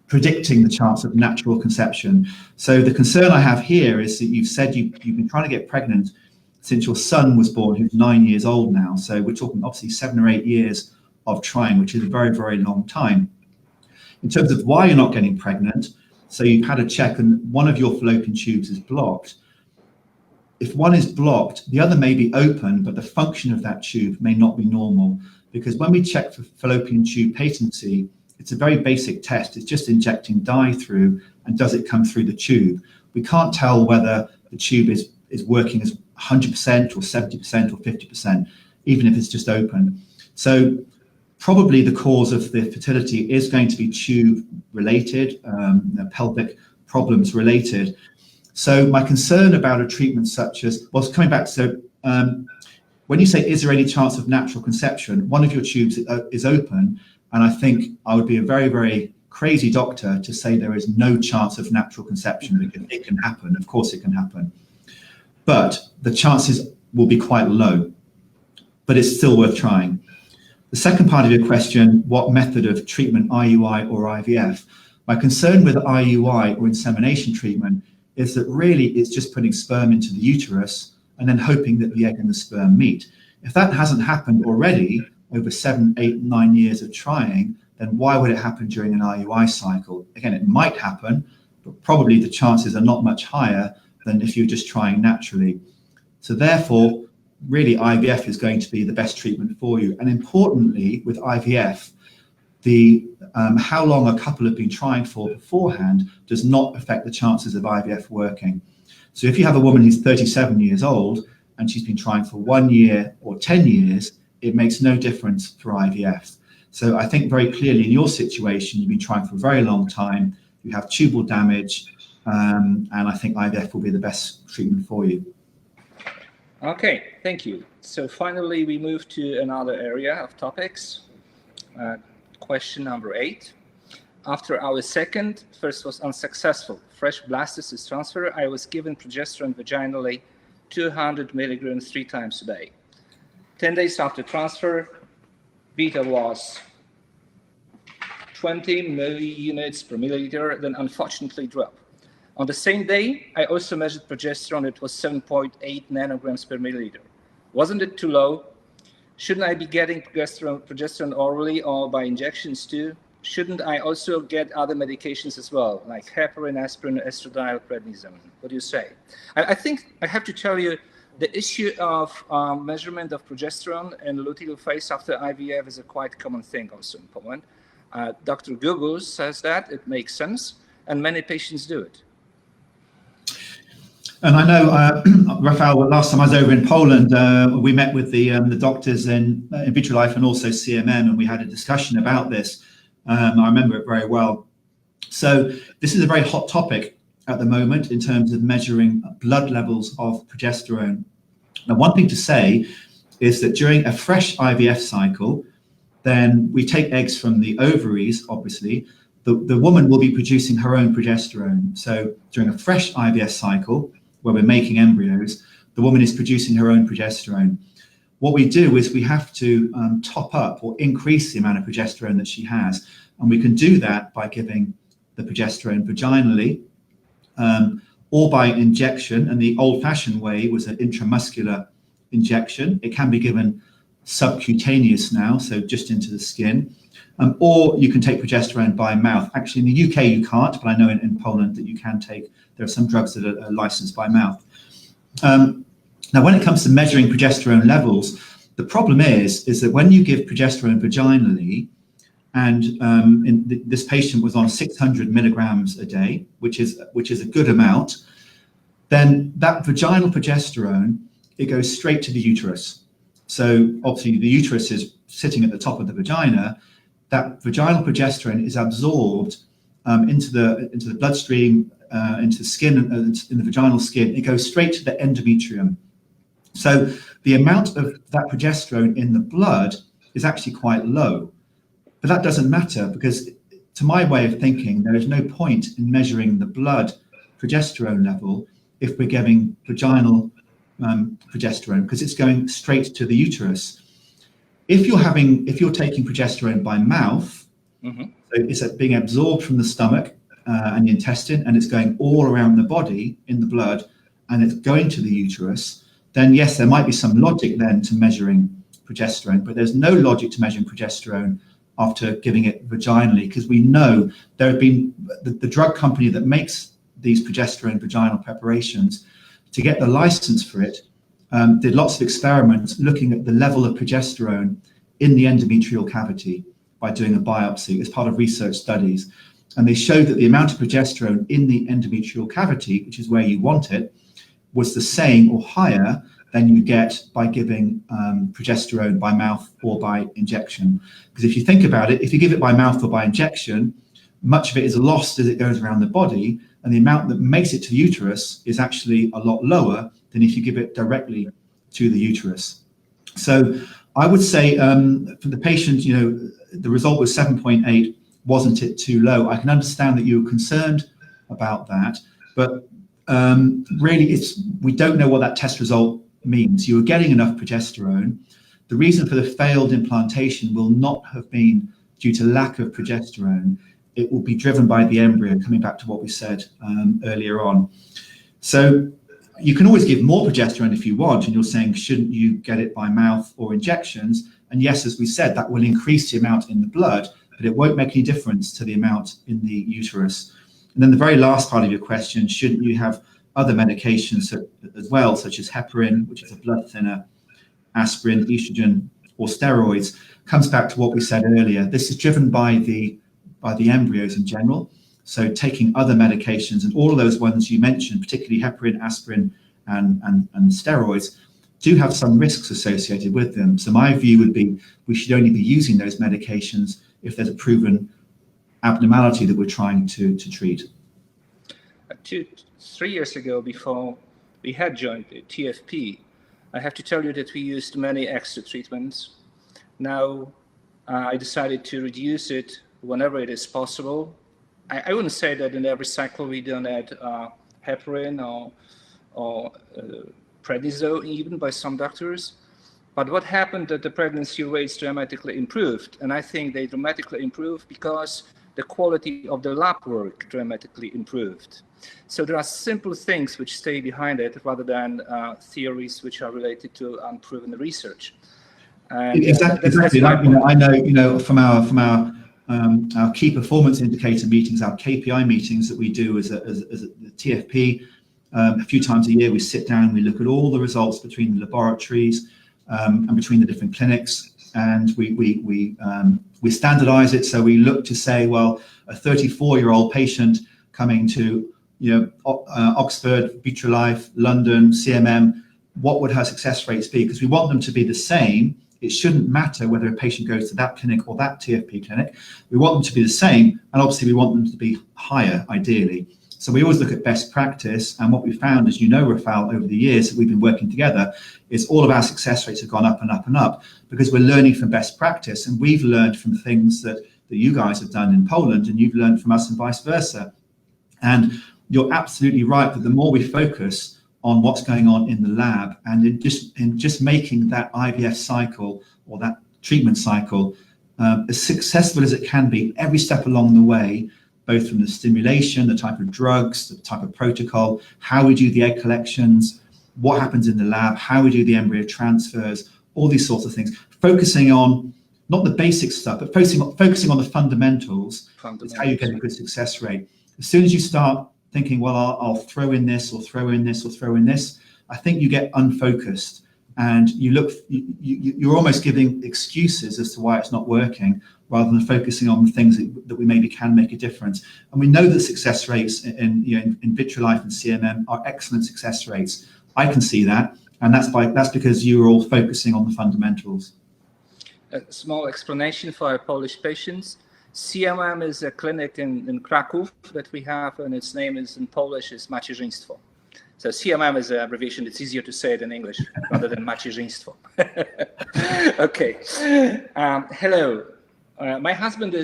predicting the chance of natural conception. So the concern I have here is that you've said you've been trying to get pregnant since your son was born, who's 9 years old now. So we're talking obviously 7 or 8 years of trying, which is a very, very long time. In terms of why you're not getting pregnant, so you've had a check and one of your fallopian tubes is blocked. If one is blocked, the other may be open, but the function of that tube may not be normal. Because when we check for fallopian tube patency, it's a very basic test. It's just injecting dye through, and does it come through the tube? We can't tell whether the tube is working as 100% or 70% or 50%, even if it's just open. So probably the cause of the fertility is going to be tube related, pelvic problems related. So my concern about a treatment such as, well, coming back, so when you say, is there any chance of natural conception? One of your tubes is open, and I think I would be a very, very crazy doctor to say there is no chance of natural conception, because it can happen. Of course it can happen. But the chances will be quite low, but it's still worth trying. The second part of your question, what method of treatment, IUI or IVF? My concern with IUI or insemination treatment is that really it's just putting sperm into the uterus and then hoping that the egg and the sperm meet. If that hasn't happened already over 7, 8, 9 years of trying, then why would it happen during an IUI cycle? Again, it might happen, but probably the chances are not much higher than if you're just trying naturally. So therefore, really IVF is going to be the best treatment for you. And importantly, with IVF, the how long a couple have been trying for beforehand does not affect the chances of IVF working. So if you have a woman who's 37 years old and she's been trying for 1 year or 10 years, it makes no difference for IVF. So I think very clearly in your situation, you've been trying for a very long time, you have tubal damage, and I think IVF will be the best treatment for you. Okay, thank you. So finally, we move to another area of topics. Question number 8. After our first was unsuccessful fresh blastocyst transfer, I was given progesterone vaginally 200 milligrams 3 times a day. 10 days after transfer, beta was 20 milliunits per milliliter, then unfortunately dropped. On the same day, I also measured progesterone. It was 7.8 nanograms per milliliter. Wasn't it too low? Shouldn't I be getting progesterone orally or by injections too? Shouldn't I also get other medications as well, like heparin, aspirin, estradiol, prednisone? What do you say? I think I have to tell you, the issue of measurement of progesterone in the luteal phase after IVF is a quite common thing also in Poland. Dr. Google says that it makes sense, and many patients do it. And I know, Rafał, last time I was over in Poland, we met with the doctors in Vitrolive and also CMM, and we had a discussion about this. I remember it very well. So this is a very hot topic at the moment in terms of measuring blood levels of progesterone. Now, one thing to say is that during a fresh IVF cycle, then we take eggs from the ovaries, obviously. The woman will be producing her own progesterone. So during a fresh IVF cycle, where we're making embryos, the woman is producing her own progesterone. What we do is we have to top up or increase the amount of progesterone that she has. And we can do that by giving the progesterone vaginally or by injection. And the old-fashioned way was an intramuscular injection. It can be given subcutaneous now, so just into the skin. Or you can take progesterone by mouth. Actually, in the UK, you can't, but I know in Poland that you can take. There are some drugs that are licensed by mouth. Now, when it comes to measuring progesterone levels, the problem is that when you give progesterone vaginally, and this patient was on 600 milligrams a day, which is a good amount, then that vaginal progesterone, it goes straight to the uterus. So obviously the uterus is sitting at the top of the vagina. That vaginal progesterone is absorbed into the bloodstream into the skin, in the vaginal skin, it goes straight to the endometrium. So the amount of that progesterone in the blood is actually quite low. But that doesn't matter, because to my way of thinking, there is no point in measuring the blood progesterone level if we're giving vaginal progesterone, because it's going straight to the uterus. If you're taking progesterone by mouth, so it's being absorbed from the stomach and the intestine, and it's going all around the body in the blood, and it's going to the uterus, then yes, there might be some logic then to measuring progesterone, but there's no logic to measuring progesterone after giving it vaginally, because we know there have been the drug company that makes these progesterone vaginal preparations, to get the license for it, did lots of experiments looking at the level of progesterone in the endometrial cavity by doing a biopsy as part of research studies. And they showed that the amount of progesterone in the endometrial cavity, which is where you want it, was the same or higher than you get by giving progesterone by mouth or by injection. Because if you think about it, if you give it by mouth or by injection, much of it is lost as it goes around the body, and the amount that makes it to the uterus is actually a lot lower than if you give it directly to the uterus. So I would say for the patient, the result was 7.8. Wasn't it too low? I can understand that you were concerned about that, but really we don't know what that test result means. You were getting enough progesterone. The reason for the failed implantation will not have been due to lack of progesterone. It will be driven by the embryo, coming back to what we said earlier on. So you can always give more progesterone if you want, and you're saying, shouldn't you get it by mouth or injections? And yes, as we said, that will increase the amount in the blood, but it won't make any difference to the amount in the uterus. And then the very last part of your question, shouldn't you have other medications as well, such as heparin, which is a blood thinner, aspirin, estrogen, or steroids? Comes back to what we said earlier. This is driven by the embryos in general. So taking other medications, and all of those ones you mentioned, particularly heparin, aspirin, and steroids, do have some risks associated with them. So my view would be we should only be using those medications if there's a proven abnormality that we're trying to treat. 3 years ago, before we had joined the TFP, I have to tell you that we used many extra treatments. Now I decided to reduce it whenever it is possible. I wouldn't say that in every cycle we don't add heparin or prednisone even by some doctors. But what happened that the pregnancy rates dramatically improved, and I think they dramatically improved because the quality of the lab work dramatically improved. So there are simple things which stay behind it rather than theories which are related to unproven research. And, exactly. I know from our key performance indicator meetings, our KPI meetings that we do as a TFP, a few times a year, we sit down, we look at all the results between the laboratories and between the different clinics, and we standardize it. So we look to say, well, a 34-year-old patient coming to Oxford, Vitrolive, London, CMM, what would her success rates be? Because we want them to be the same. It shouldn't matter whether a patient goes to that clinic or that TFP clinic. We want them to be the same, and obviously we want them to be higher, ideally. So we always look at best practice, and what we found, as you know, Rafał, over the years that we've been working together, is all of our success rates have gone up and up and up, because we're learning from best practice, and we've learned from things that you guys have done in Poland, and you've learned from us and vice versa. And you're absolutely right that the more we focus on what's going on in the lab, and in just making that IVF cycle or that treatment cycle as successful as it can be every step along the way, both from the stimulation, the type of drugs, the type of protocol, how we do the egg collections, what happens in the lab, how we do the embryo transfers, all these sorts of things, focusing on not the basic stuff, but focusing on the fundamentals is how you get a good success rate. As soon as you start thinking, well, I'll throw in this or throw in this or throw in this, I think you get unfocused, and you're almost giving excuses as to why it's not working, rather than focusing on the things that we maybe can make a difference. And we know that success rates in Vitrolive and CMM are excellent success rates. I can see that, and that's because you're all focusing on the fundamentals. A small explanation for our Polish patients. CMM is a clinic in Kraków that we have, and its name is in Polish is macierzyństwo. So CMM is an abbreviation. It's easier to say it in English rather than macierzyństwo. Okay. Hello. My husband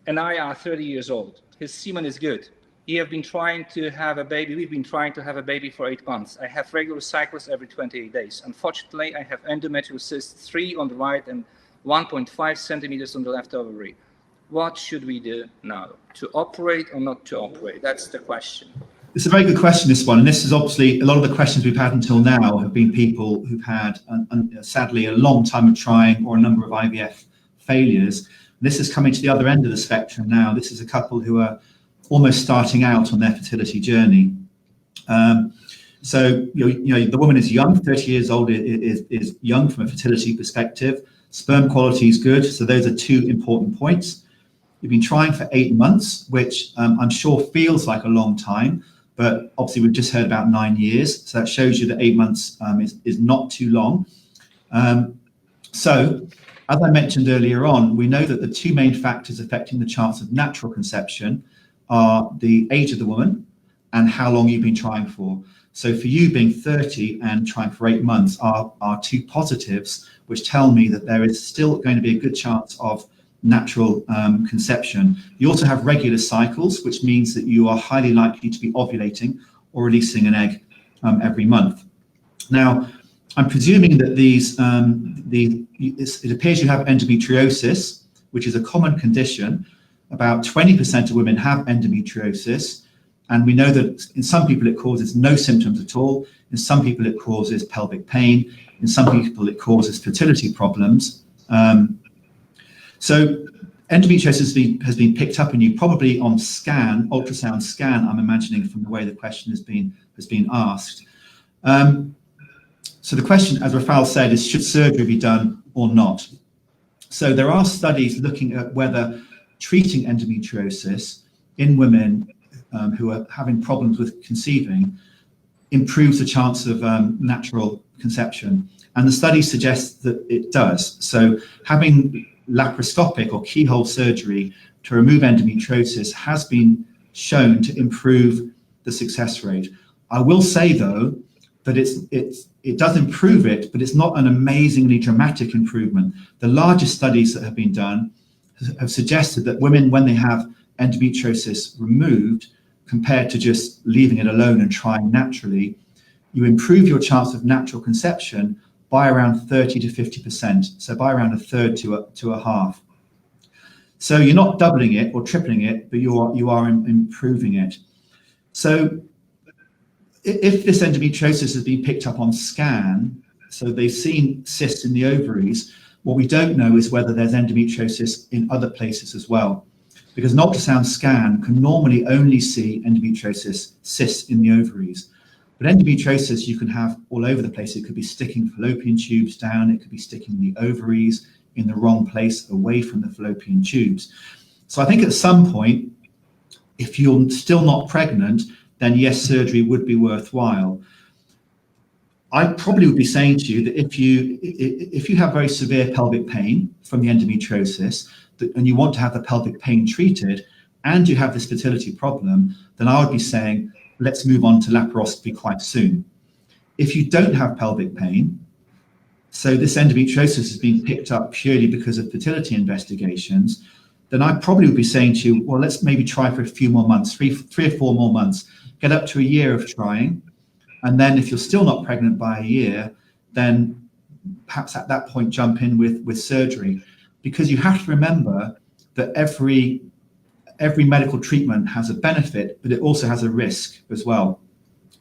and I are 30 years old. His semen is good. We have been trying to have a baby. We've been trying to have a baby for 8 months. I have regular cycles every 28 days. Unfortunately, I have endometriosis cysts 3 on the right and 1.5 centimeters on the left ovary. What should we do now? To operate or not to operate? That's the question. It's a very good question, this one. And this is obviously, a lot of the questions we've had until now have been people who've had, sadly, a long time of trying or a number of IVF failures. This is coming to the other end of the spectrum now. This is a couple who are almost starting out on their fertility journey. So the woman is young, 30 years old is young from a fertility perspective. Sperm quality is good. So those are 2 important points. You've been trying for 8 months, which I'm sure feels like a long time, but obviously we've just heard about 9 years. So that shows you that 8 months is not too long. So as I mentioned earlier on, we know that the 2 main factors affecting the chance of natural conception are the age of the woman and how long you've been trying for. So for you being 30 and trying for 8 months are 2 positives, which tell me that there is still going to be a good chance of natural conception. You also have regular cycles, which means that you are highly likely to be ovulating or releasing an egg every month. Now, I'm presuming that it appears you have endometriosis, which is a common condition. About 20% of women have endometriosis, and we know that in some people it causes no symptoms at all. In some people it causes pelvic pain. In some people it causes fertility problems. So endometriosis has been picked up in you probably on scan, ultrasound scan, I'm imagining, from the way the question has been asked. So the question, as Rafał said, is should surgery be done or not? So there are studies looking at whether treating endometriosis in women who are having problems with conceiving improves the chance of natural conception. And the study suggests that it does. So having laparoscopic or keyhole surgery to remove endometriosis has been shown to improve the success rate. I will say, though, that it does improve it, but it's not an amazingly dramatic improvement. The largest studies that have been done have suggested that women, when they have endometriosis removed, compared to just leaving it alone and trying naturally, you improve your chance of natural conception by around 30 to 50%, so by around a third to a half. So you're not doubling it or tripling it, but you are improving it. So if this endometriosis has been picked up on scan, so they've seen cysts in the ovaries, what we don't know is whether there's endometriosis in other places as well, because an ultrasound scan can normally only see endometriosis cysts in the ovaries. But endometriosis you can have all over the place. It could be sticking fallopian tubes down, it could be sticking the ovaries in the wrong place away from the fallopian tubes. So I think at some point, if you're still not pregnant, then yes, surgery would be worthwhile. I probably would be saying to you that if you have very severe pelvic pain from the endometriosis and you want to have the pelvic pain treated and you have this fertility problem, then I would be saying, let's move on to laparoscopy quite soon. If you don't have pelvic pain, so this endometriosis has been picked up purely because of fertility investigations, then I probably would be saying to you, well, let's maybe try for a few more months, three or four more months, get up to a year of trying. And then if you're still not pregnant by a year, then perhaps at that point jump in with surgery. Because you have to remember that every medical treatment has a benefit, but it also has a risk as well.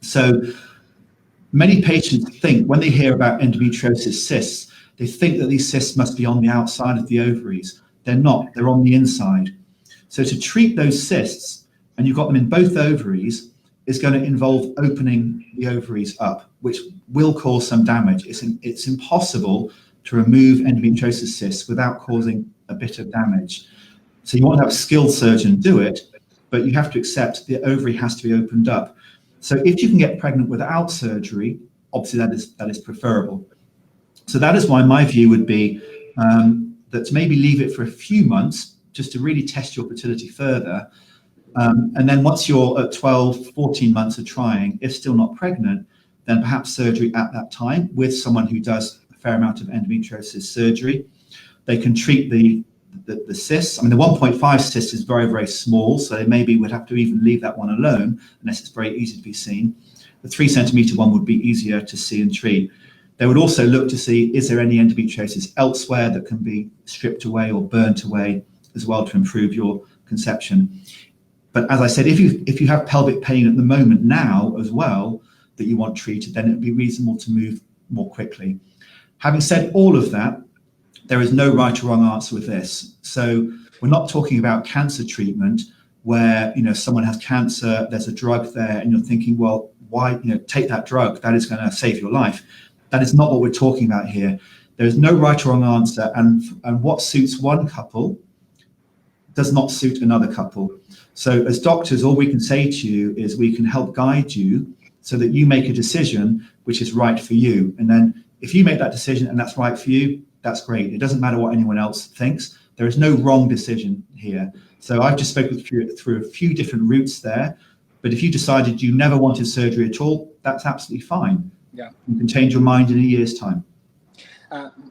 So many patients think, when they hear about endometriosis cysts, they think that these cysts must be on the outside of the ovaries. They're not, they're on the inside. So to treat those cysts, and you've got them in both ovaries, is going to involve opening the ovaries up, which will cause some damage. It's impossible to remove endometriosis cysts without causing a bit of damage. So you want to have a skilled surgeon do it, but you have to accept the ovary has to be opened up. So if you can get pregnant without surgery, obviously that is preferable. So that is why my view would be that to maybe leave it for a few months, just to really test your fertility further. And then once you're at 12, 14 months of trying, if still not pregnant, then perhaps surgery at that time with someone who does a fair amount of endometriosis surgery. They can treat the cysts. I mean, the 1.5 cyst is very, very small, so they maybe would have to even leave that one alone unless it's very easy to be seen. The 3 centimeter one would be easier to see and treat. They would also look to see, is there any endometriosis elsewhere that can be stripped away or burnt away as well to improve your conception. But as I said, if you have pelvic pain at the moment now as well that you want treated, then it would be reasonable to move more quickly. Having said all of that, there is no right or wrong answer with this. So we're not talking about cancer treatment where, you know, someone has cancer, there's a drug there, and you're thinking, well, why, you know, take that drug, that is going to save your life. That is not what we're talking about here. There is no right or wrong answer, and what suits one couple does not suit another couple. So as doctors, all we can say to you is we can help guide you so that you make a decision which is right for you. And then if you make that decision and that's right for you, that's great. It doesn't matter what anyone else thinks. There is no wrong decision here. So I've just spoken through a few different routes there, but if you decided you never wanted surgery at all, that's absolutely fine. Yeah. You can change your mind in a year's time.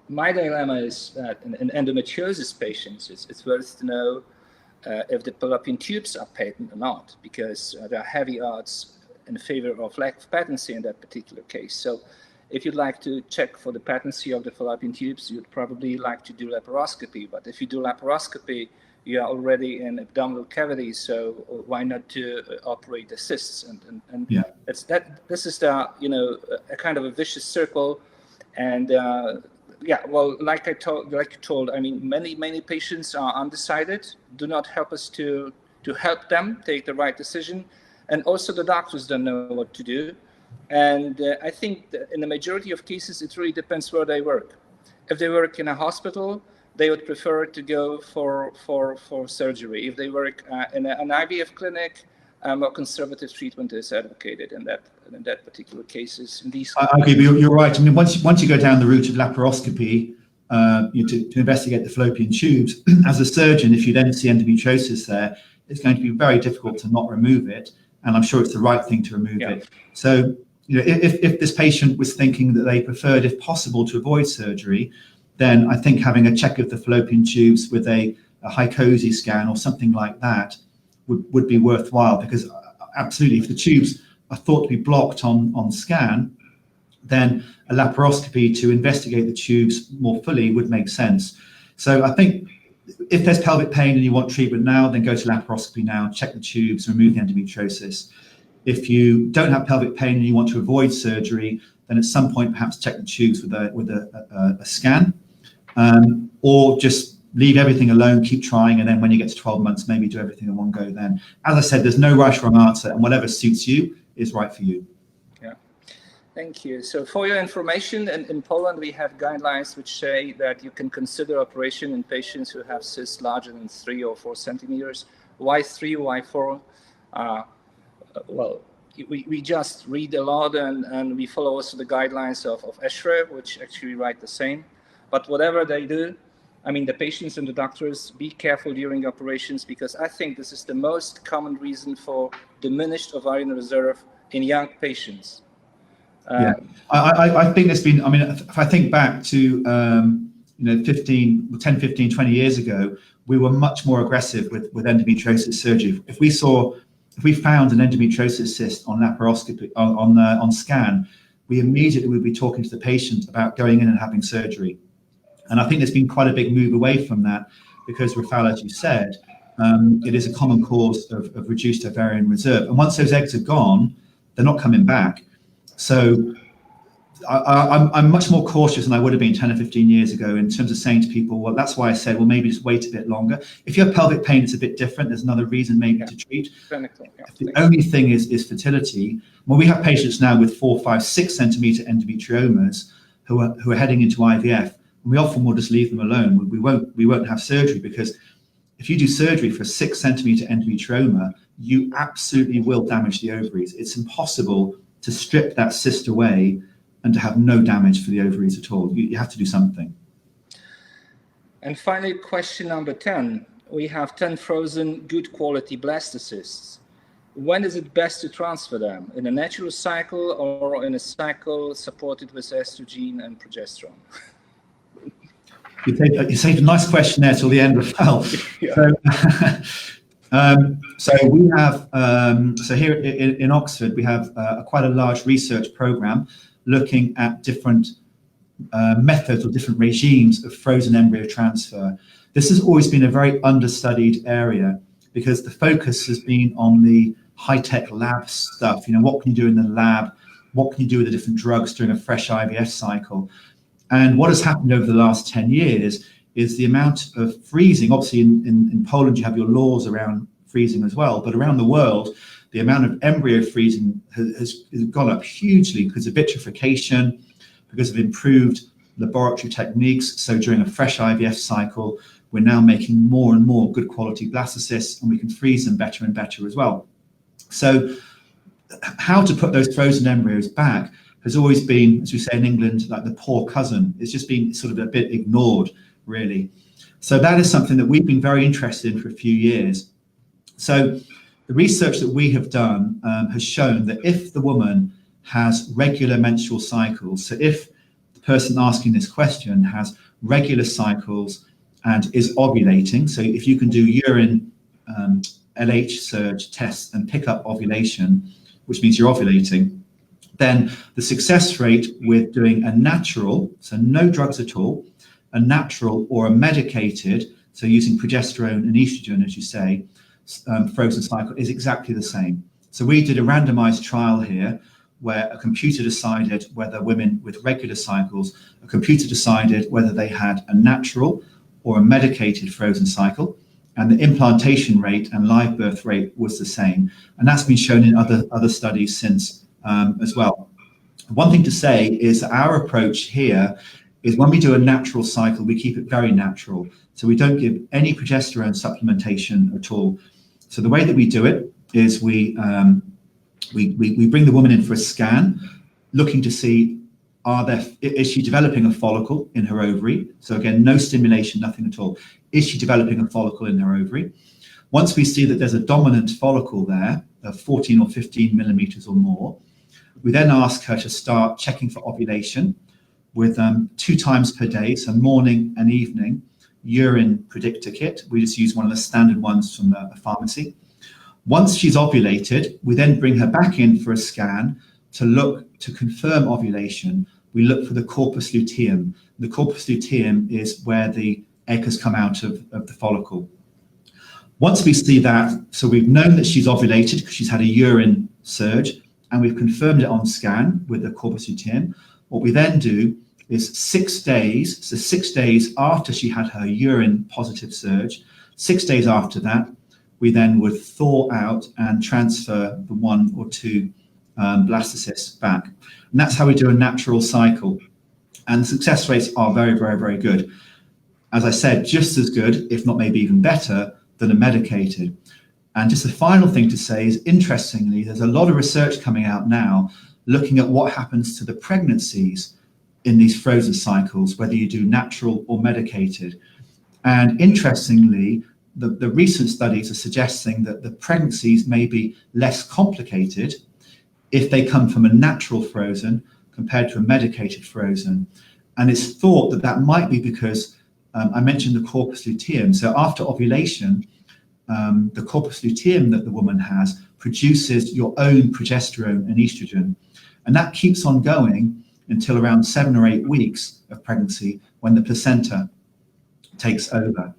My dilemma is that in endometriosis patients, it's worth to know if the fallopian tubes are patent or not, because there are heavy odds in favor of lack of patency in that particular case. So if you'd like to check for the patency of the fallopian tubes, you'd probably like to do laparoscopy. But if you do laparoscopy, you are already in abdominal cavity, so why not to operate the cysts? And yeah, this is the, you know, a kind of a vicious circle. And yeah, well, like you told, I mean, many patients are undecided. Do not help us to help them take the right decision, and also the doctors don't know what to do. And I think that in the majority of cases, it really depends where they work. If they work in a hospital, they would prefer to go for surgery. If they work in an IVF clinic, more conservative treatment is advocated in that particular cases. In these, I agree, but you're right. I mean, once you go down the route of laparoscopy to investigate the fallopian tubes, as a surgeon, if you then see endometriosis there, it's going to be very difficult to not remove it, and I'm sure it's the right thing to remove it. So, you know, if this patient was thinking that they preferred, if possible, to avoid surgery, then I think having a check of the fallopian tubes with a Hycosi scan or something like that would be worthwhile, because absolutely, if the tubes are thought to be blocked on scan, then a laparoscopy to investigate the tubes more fully would make sense. So I think if there's pelvic pain and you want treatment now, then go to laparoscopy now, check the tubes, remove the endometriosis. If you don't have pelvic pain and you want to avoid surgery, then at some point perhaps check the tubes with a scan, or just leave everything alone, keep trying, and then when you get to 12 months, maybe do everything in one go then. As I said, there's no right or wrong answer, and whatever suits you is right for you. Yeah, thank you. So for your information, in Poland, we have guidelines which say that you can consider operation in patients who have cysts larger than 3 or 4 centimeters. Why 3, why 4? Well, we just read a lot, and we follow also the guidelines of ESHRE, which actually write the same. But whatever they do, I mean, the patients and the doctors, be careful during operations, because I think this is the most common reason for diminished ovarian reserve in young patients. Yeah, I think there's been, I mean, if I think back to, you know, 10, 15, 20 years ago, we were much more aggressive with endometriosis surgery. If we found an endometriosis cyst on laparoscopy, on scan, we immediately would be talking to the patient about going in and having surgery. And I think there's been quite a big move away from that, because Rafał, as you said, it is a common cause of reduced ovarian reserve. And once those eggs are gone, they're not coming back. So I'm much more cautious than I would have been 10 or 15 years ago in terms of saying to people, well, that's why I said, well, maybe just wait a bit longer. If you have pelvic pain, it's a bit different. There's another reason maybe to treat. If the only thing is fertility, well, we have patients now with 4, 5, 6 centimeter endometriomas who are heading into IVF. We often will just leave them alone. We won't have surgery, because if you do surgery for a 6 centimeter endometrioma, you absolutely will damage the ovaries. It's impossible to strip that cyst away and to have no damage for the ovaries at all. You have to do something. And finally, question number 10. we have 10 frozen good quality blastocysts. When is it best to transfer them? In a natural cycle or in a cycle supported with estrogen and progesterone? You saved a nice question there till the end, Rafał. Yeah. So we have, so here in Oxford, we have quite a large research program looking at different methods or different regimes of frozen embryo transfer. This has always been a very understudied area because the focus has been on the high-tech lab stuff. You know, what can you do in the lab? What can you do with the different drugs during a fresh IVF cycle? And what has happened over the last 10 years is the amount of freezing. Obviously, in Poland, you have your laws around freezing as well, but around the world, the amount of embryo freezing has gone up hugely because of vitrification, because of improved laboratory techniques. So during a fresh IVF cycle, we're now making more and more good quality blastocysts, and we can freeze them better and better as well. So how to put those frozen embryos back has always been, as we say in England, like the poor cousin. It's just been sort of a bit ignored, really. So that is something that we've been very interested in for a few years. So the research that we have done has shown that if the woman has regular menstrual cycles, so if the person asking this question has regular cycles and is ovulating, so if you can do urine LH surge tests and pick up ovulation, which means you're ovulating, then the success rate with doing a natural, so no drugs at all, a natural or a medicated, so using progesterone and estrogen, as you say, frozen cycle is exactly the same. So we did a randomized trial here where a computer decided whether women with regular cycles, a computer decided whether they had a natural or a medicated frozen cycle, and the implantation rate and live birth rate was the same. And that's been shown in other studies since as well. One thing to say is that our approach here is when we do a natural cycle, we keep it very natural. So we don't give any progesterone supplementation at all. So the way that we do it is we bring the woman in for a scan, looking to see is she developing a follicle in her ovary? So again, no stimulation, nothing at all. Is she developing a follicle in her ovary? Once we see that there's a dominant follicle there of 14 or 15 millimeters or more, we then ask her to start checking for ovulation with 2 times per day, so morning and evening, urine predictor kit. We just use one of the standard ones from the pharmacy. Once she's ovulated, we then bring her back in for a scan to look to confirm ovulation. We look for the corpus luteum. The corpus luteum is where the egg has come out of the follicle. Once we see that, so we've known that she's ovulated because she's had a urine surge, and we've confirmed it on scan with the corpus luteum. What we then do is 6 days, so 6 days after she had her urine positive surge, 6 days after that, we then would thaw out and transfer the 1 or 2 blastocysts back. And that's how we do a natural cycle. And the success rates are very, very, very good. As I said, just as good, if not maybe even better, than a medicated. And just the final thing to say is, interestingly, there's a lot of research coming out now looking at what happens to the pregnancies in these frozen cycles, whether you do natural or medicated. And interestingly, the recent studies are suggesting that the pregnancies may be less complicated if they come from a natural frozen compared to a medicated frozen. And it's thought that that might be because I mentioned the corpus luteum. So after ovulation, the corpus luteum that the woman has produces your own progesterone and estrogen. And that keeps on going until around 7 or 8 weeks of pregnancy when the placenta takes over.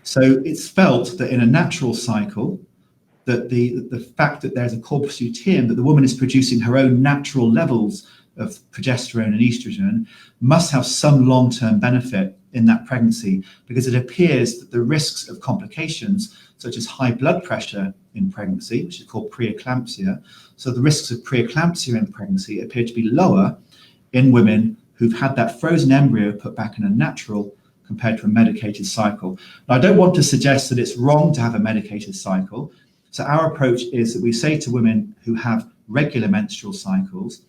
So it's felt that in a natural cycle, that the fact that there's a corpus luteum, that the woman is producing her own natural levels of progesterone and estrogen, must have some long-term benefit in that pregnancy, because it appears that the risks of complications, such as high blood pressure in pregnancy, which is called preeclampsia, so the risks of preeclampsia in pregnancy appear to be lower in women who've had that frozen embryo put back in a natural compared to a medicated cycle. Now, I don't want to suggest that it's wrong to have a medicated cycle. So our approach is that we say to women who have regular menstrual cycles,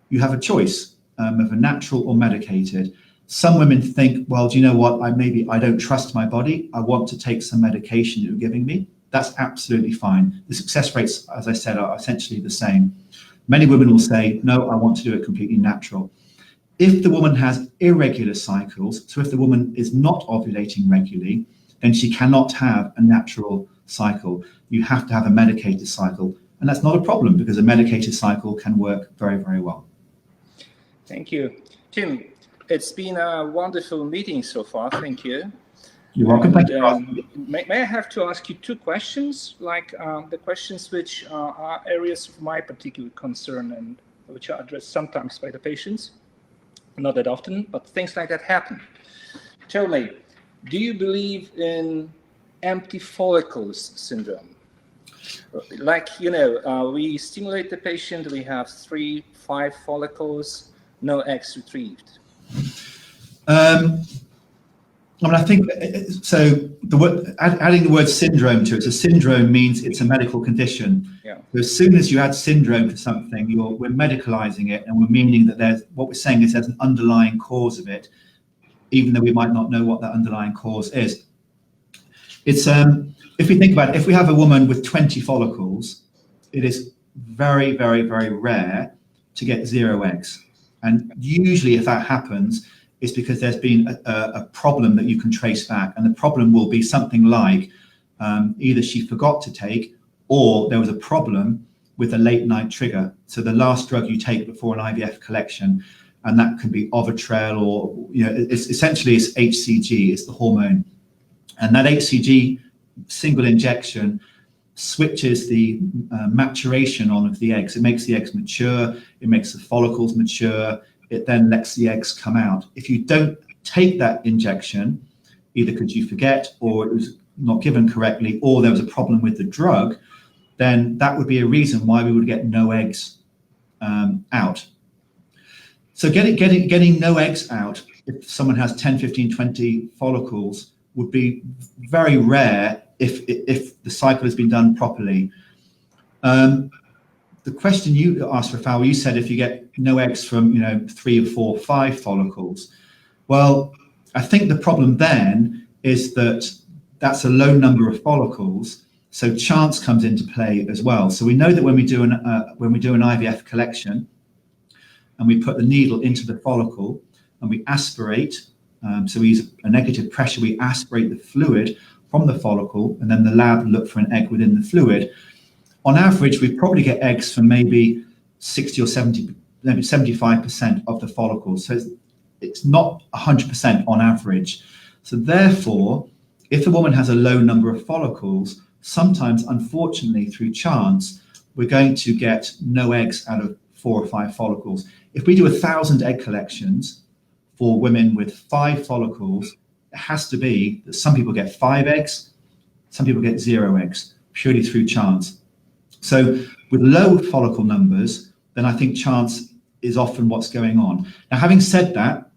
you have a choice of a natural or medicated. Some women think, well, do you know what? Maybe I don't trust my body. I want to take some medication you're giving me. That's absolutely fine. The success rates, as I said, are essentially the same. Many women will say, no, I want to do it completely natural. If the woman has irregular cycles, so if the woman is not ovulating regularly, then she cannot have a natural cycle. You have to have a medicated cycle. And that's not a problem because a medicated cycle can work very, very well. Thank you. Tim, it's been a wonderful meeting so far. Thank you. You're welcome. Thank you. May I have to ask you two questions, like the questions which are areas of my particular concern and which are addressed sometimes by the patients, not that often, but things like that happen. Tell me, do you believe in empty follicles syndrome? Like, you know, we stimulate the patient, we have 3-5 follicles, no eggs retrieved. I mean, I think, so the word, adding the word syndrome to it, so syndrome means it's a medical condition. Yeah. So as soon as you add syndrome to something, we're medicalizing it, and we're meaning that what we're saying is there's an underlying cause of it, even though we might not know what that underlying cause is. It's, if we think about it, if we have a woman with 20 follicles, it is very, very, very rare to get 0 eggs. And usually if that happens, it's because there's been a problem that you can trace back. And the problem will be something like either she forgot to take, or there was a problem with a late night trigger. So the last drug you take before an IVF collection, and that could be Ovitrel, or, you know, it's essentially it's HCG, it's the hormone. And that HCG single injection switches the maturation on of the eggs. It makes the eggs mature, it makes the follicles mature, it then lets the eggs come out. If you don't take that injection, either because you forget, or it was not given correctly, or there was a problem with the drug, then that would be a reason why we would get no eggs out. So getting no eggs out, if someone has 10, 15, 20 follicles, would be very rare if the cycle has been done properly. The question you asked, Rafał, you said if you get no eggs from 3 or 4 or 5 follicles. Well, I think the problem then is that that's a low number of follicles, so chance comes into play as well. So we know that when we do an IVF collection, and we put the needle into the follicle and we aspirate, so we use a negative pressure, we aspirate the fluid from the follicle, and then the lab look for an egg within the fluid. On average, we probably get eggs from maybe 60 or 70, maybe 75% of the follicles. So it's not 100% on average. So therefore, if a woman has a low number of follicles, sometimes, unfortunately, through chance, we're going to get no eggs out of 4 or 5 follicles. If we do 1,000 egg collections for women with 5 follicles, it has to be that some people get 5 eggs, some people get 0 eggs, purely through chance. So with low follicle numbers, then I think chance is often what's going on. Now, having said that,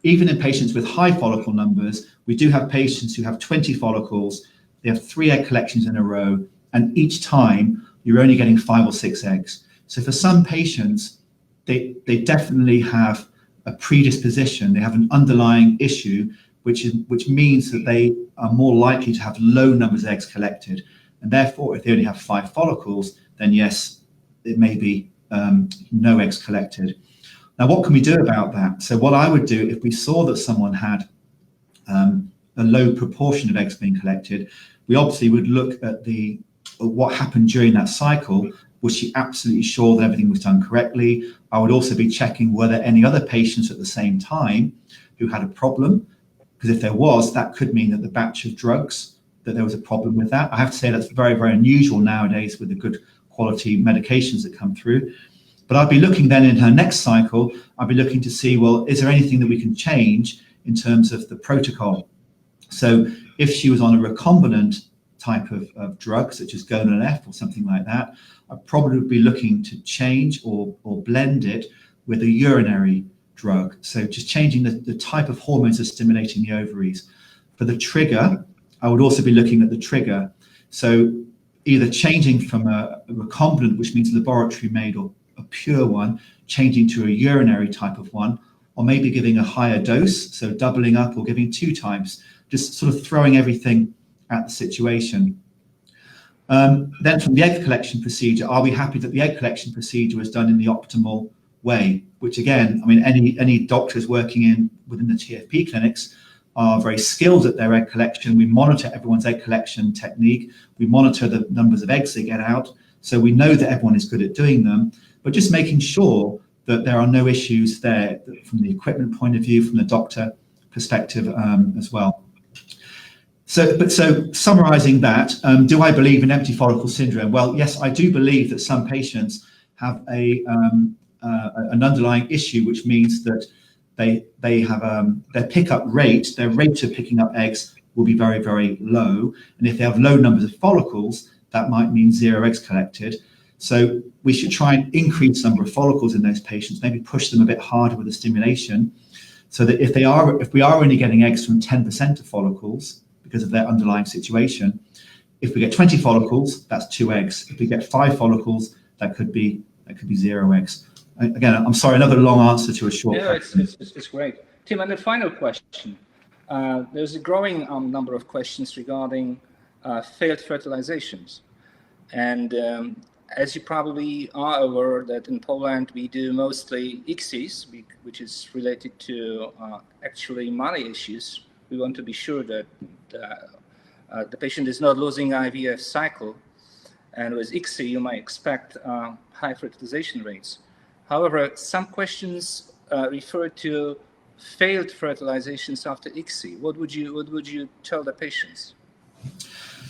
even in patients with high follicle numbers, we do have patients who have 20 follicles, they have 3 egg collections in a row, and each time you're only getting 5 or 6 eggs. So for some patients, they definitely have a predisposition, they have an underlying issue, which means that they are more likely to have low numbers of eggs collected. And therefore, if they only have 5 follicles, then yes, it may be no eggs collected. Now, what can we do about that? So what I would do, if we saw that someone had a low proportion of eggs being collected, we obviously would look at what happened during that cycle. Was she absolutely sure that everything was done correctly? I would also be checking, were there any other patients at the same time who had a problem? Because if there was, that could mean that the batch of drugs, that there was a problem with that. I have to say that's very, very unusual nowadays with the good quality medications that come through. But I'd be looking then in her next cycle, I'd be looking to see, well, is there anything that we can change in terms of the protocol? So if she was on a recombinant type of drug, such as Gonal-F or something like that, I'd probably be looking to change or blend it with a urinary drug. So just changing the type of hormones that are stimulating the ovaries. For the trigger, I would also be looking at the trigger. So either changing from a recombinant, which means laboratory made, or a pure one, changing to a urinary type of one, or maybe giving a higher dose, so doubling up or giving 2 times, just sort of throwing everything at the situation. Then from the egg collection procedure, are we happy that the egg collection procedure was done in the optimal way? Which again, I mean, any doctors working within the TFP clinics are very skilled at their egg collection. We monitor everyone's egg collection technique. We monitor the numbers of eggs they get out. So we know that everyone is good at doing them, but just making sure that there are no issues there from the equipment point of view, from the doctor perspective as well. So summarizing that, do I believe in empty follicle syndrome? Well, yes, I do believe that some patients have an underlying issue, which means that they have their pickup rate, their rate of picking up eggs will be very, very low. And if they have low numbers of follicles, that might mean 0 eggs collected. So we should try and increase the number of follicles in those patients, maybe push them a bit harder with the stimulation, so that if we are only getting eggs from 10% of follicles because of their underlying situation, if we get 20 follicles, that's 2 eggs. If we get 5 follicles, that could be 0 eggs. Again, I'm sorry, another long answer to a short question. No, it's great. Tim, and the final question. There's a growing number of questions regarding failed fertilizations. And as you probably are aware, that in Poland we do mostly ICSIs, which is related to actually money issues. We want to be sure that the patient is not losing IVF cycle. And with ICSI, you might expect high fertilization rates. However, some questions refer to failed fertilizations after ICSI. What would you tell the patients?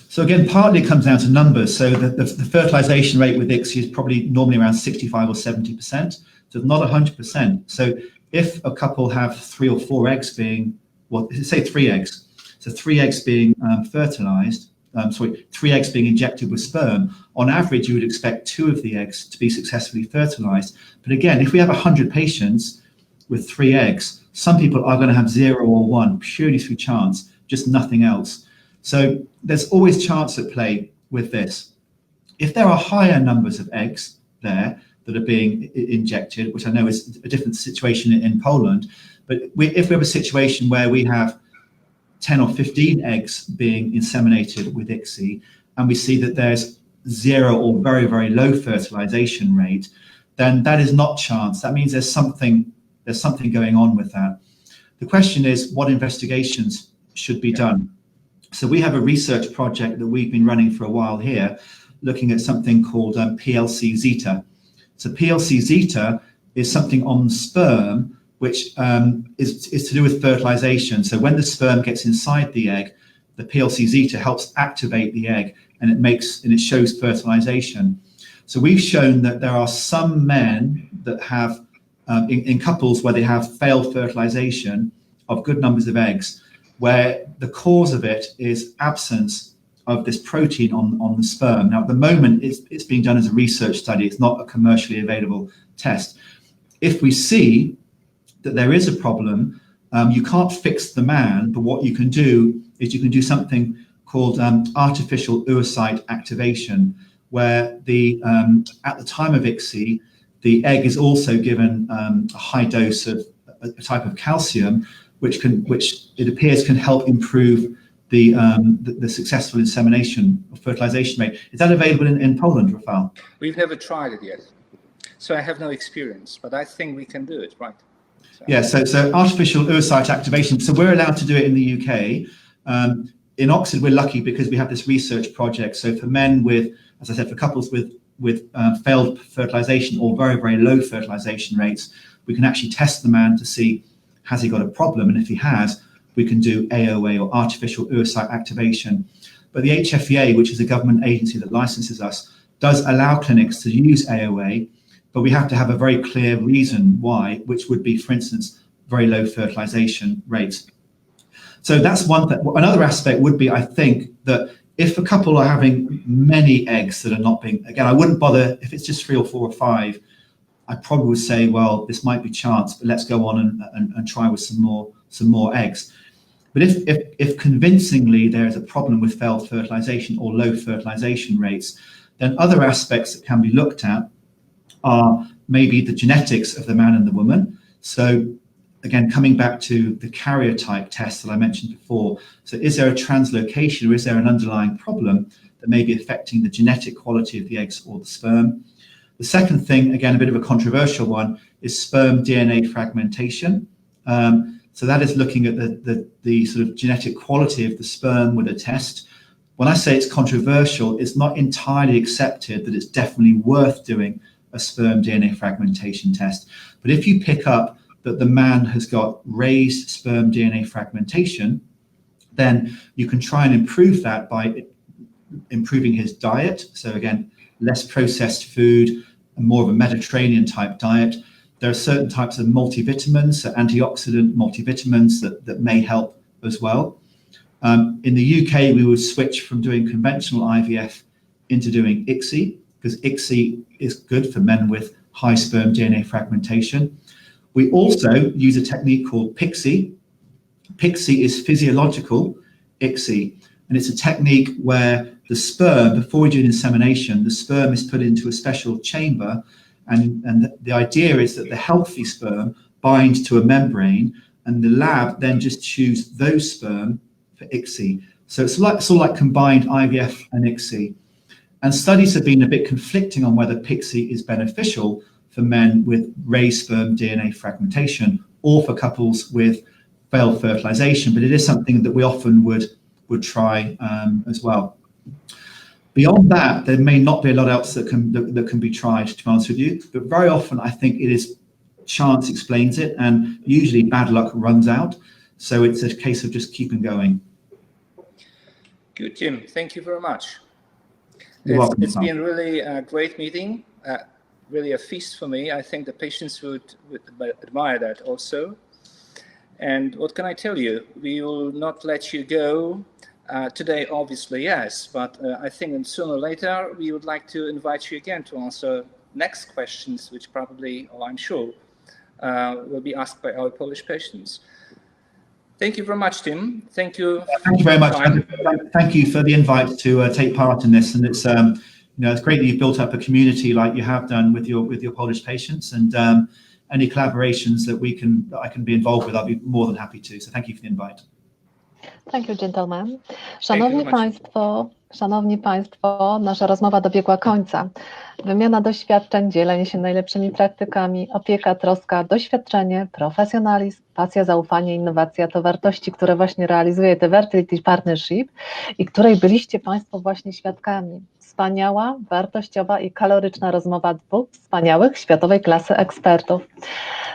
So again, partly it comes down to numbers. So the fertilization rate with ICSI is probably normally around 65 or 70%, so not 100%. So if a couple have 3 or 4 eggs being, well, say 3 eggs, so 3 eggs being fertilized, 3 eggs being injected with sperm, on average, you would expect 2 of the eggs to be successfully fertilized. But again, if we have 100 patients with 3 eggs, some people are going to have 0 or 1 purely through chance, just nothing else. So there's always chance at play with this. If there are higher numbers of eggs there that are being injected, which I know is a different situation in Poland, but if we have a situation where we have 10 or 15 eggs being inseminated with ICSI, and we see that there's 0 or very, very low fertilization rate, then that is not chance. That means there's something going on with that. The question is, what investigations should be done? So we have a research project that we've been running for a while here, looking at something called PLC zeta. So PLC zeta is something on sperm, which is to do with fertilization. So when the sperm gets inside the egg, the PLC zeta helps activate the egg, and it shows fertilization. So we've shown that there are some men that have, in couples where they have failed fertilization of good numbers of eggs, where the cause of it is absence of this protein on the sperm. Now, at the moment, it's being done as a research study. It's not a commercially available test. If we see that there is a problem, you can't fix the man, but what you can do is you can do something called artificial oocyte activation, where at the time of ICSI, the egg is also given a high dose of a type of calcium, which it appears can help improve the successful insemination or fertilization rate. Is that available in Poland, Rafał? We've never tried it yet, so I have no experience, but I think we can do it, right? Yeah, so artificial oocyte activation. So we're allowed to do it in the UK. In Oxford, we're lucky because we have this research project. So for men with, as I said, for couples with failed fertilization or very, very low fertilization rates, we can actually test the man to see, has he got a problem? And if he has, we can do AOA or artificial oocyte activation. But the HFEA, which is a government agency that licenses us, does allow clinics to use AOA, but we have to have a very clear reason why, which would be, for instance, very low fertilization rates. So that's one thing. Another aspect would be, I think, that if a couple are having many eggs that are not being, again, I wouldn't bother, if it's just 3 or 4 or 5, I probably would say, well, this might be chance, but let's go on and try with some more eggs. But if convincingly there is a problem with failed fertilization or low fertilization rates, then other aspects that can be looked at are maybe the genetics of the man and the woman. So again, coming back to the carrier type test that I mentioned before. So is there a translocation or is there an underlying problem that may be affecting the genetic quality of the eggs or the sperm? The second thing, again, a bit of a controversial one, is sperm DNA fragmentation. So that is looking at the sort of genetic quality of the sperm with a test. When I say it's controversial, it's not entirely accepted that it's definitely worth doing a sperm DNA fragmentation test. But if you pick up that the man has got raised sperm DNA fragmentation, then you can try and improve that by improving his diet. So again, less processed food and more of a Mediterranean type diet. There are certain types of multivitamins, so antioxidant multivitamins that may help as well. In the UK, we would switch from doing conventional IVF into doing ICSI, because ICSI is good for men with high sperm DNA fragmentation. We also use a technique called PICSI. PICSI is physiological ICSI, and it's a technique where the sperm, before we do an insemination, the sperm is put into a special chamber, and the idea is that the healthy sperm bind to a membrane, and the lab then just choose those sperm for ICSI. So it's sort of like combined IVF and ICSI. And studies have been a bit conflicting on whether PICSI is beneficial for men with raised sperm DNA fragmentation or for couples with failed fertilization, but it is something that we often would try as well. Beyond that, there may not be a lot else that can be tried, to be honest with you, but very often I think it is chance explains it, and usually bad luck runs out. So it's a case of just keeping going. Good, Tim. Thank you very much. It's been really a great meeting, really a feast for me. I think the patients would admire that also. And what can I tell you? We will not let you go today, obviously, yes, but I think sooner or later we would like to invite you again to answer next questions, which probably, or I'm sure, will be asked by our Polish patients. Thank you very much, Tim. Thank you. Thank you very much. Thank you for the invite to take part in this, and it's it's great that you've built up a community like you have done with your Polish patients, and any collaborations that I can be involved with, I'll be more than happy to. So thank you for the invite. Thank you, gentlemen. Szanowni Państwo, nasza rozmowa dobiegła końca. Wymiana doświadczeń, dzielenie się najlepszymi praktykami, opieka, troska, doświadczenie, profesjonalizm, pasja, zaufanie, innowacja to wartości, które właśnie realizuje The Fertility Partnership i której byliście Państwo właśnie świadkami. Wspaniała, wartościowa i kaloryczna rozmowa dwóch wspaniałych, światowej klasy ekspertów.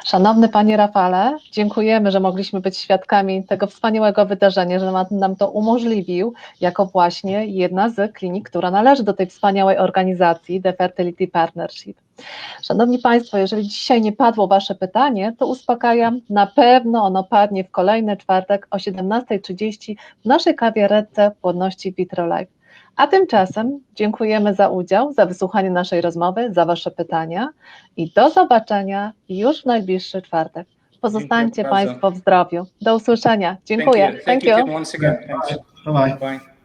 Szanowny Panie Rafale, dziękujemy, że mogliśmy być świadkami tego wspaniałego wydarzenia, że nam to umożliwił jako właśnie jedna z klinik, która należy do tej wspaniałej organizacji The Fertility Partnership. Szanowni Państwo, jeżeli dzisiaj nie padło Wasze pytanie, to uspokajam, na pewno ono padnie w kolejny czwartek o 17:30 w naszej kawiarence Płodności Vitrolive. A tymczasem dziękujemy za udział, za wysłuchanie naszej rozmowy, za Wasze pytania i do zobaczenia już w najbliższy czwartek. Pozostańcie Państwo w zdrowiu. Do usłyszenia. Dziękuję. Thank you. Thank you once again. Bye. Bye.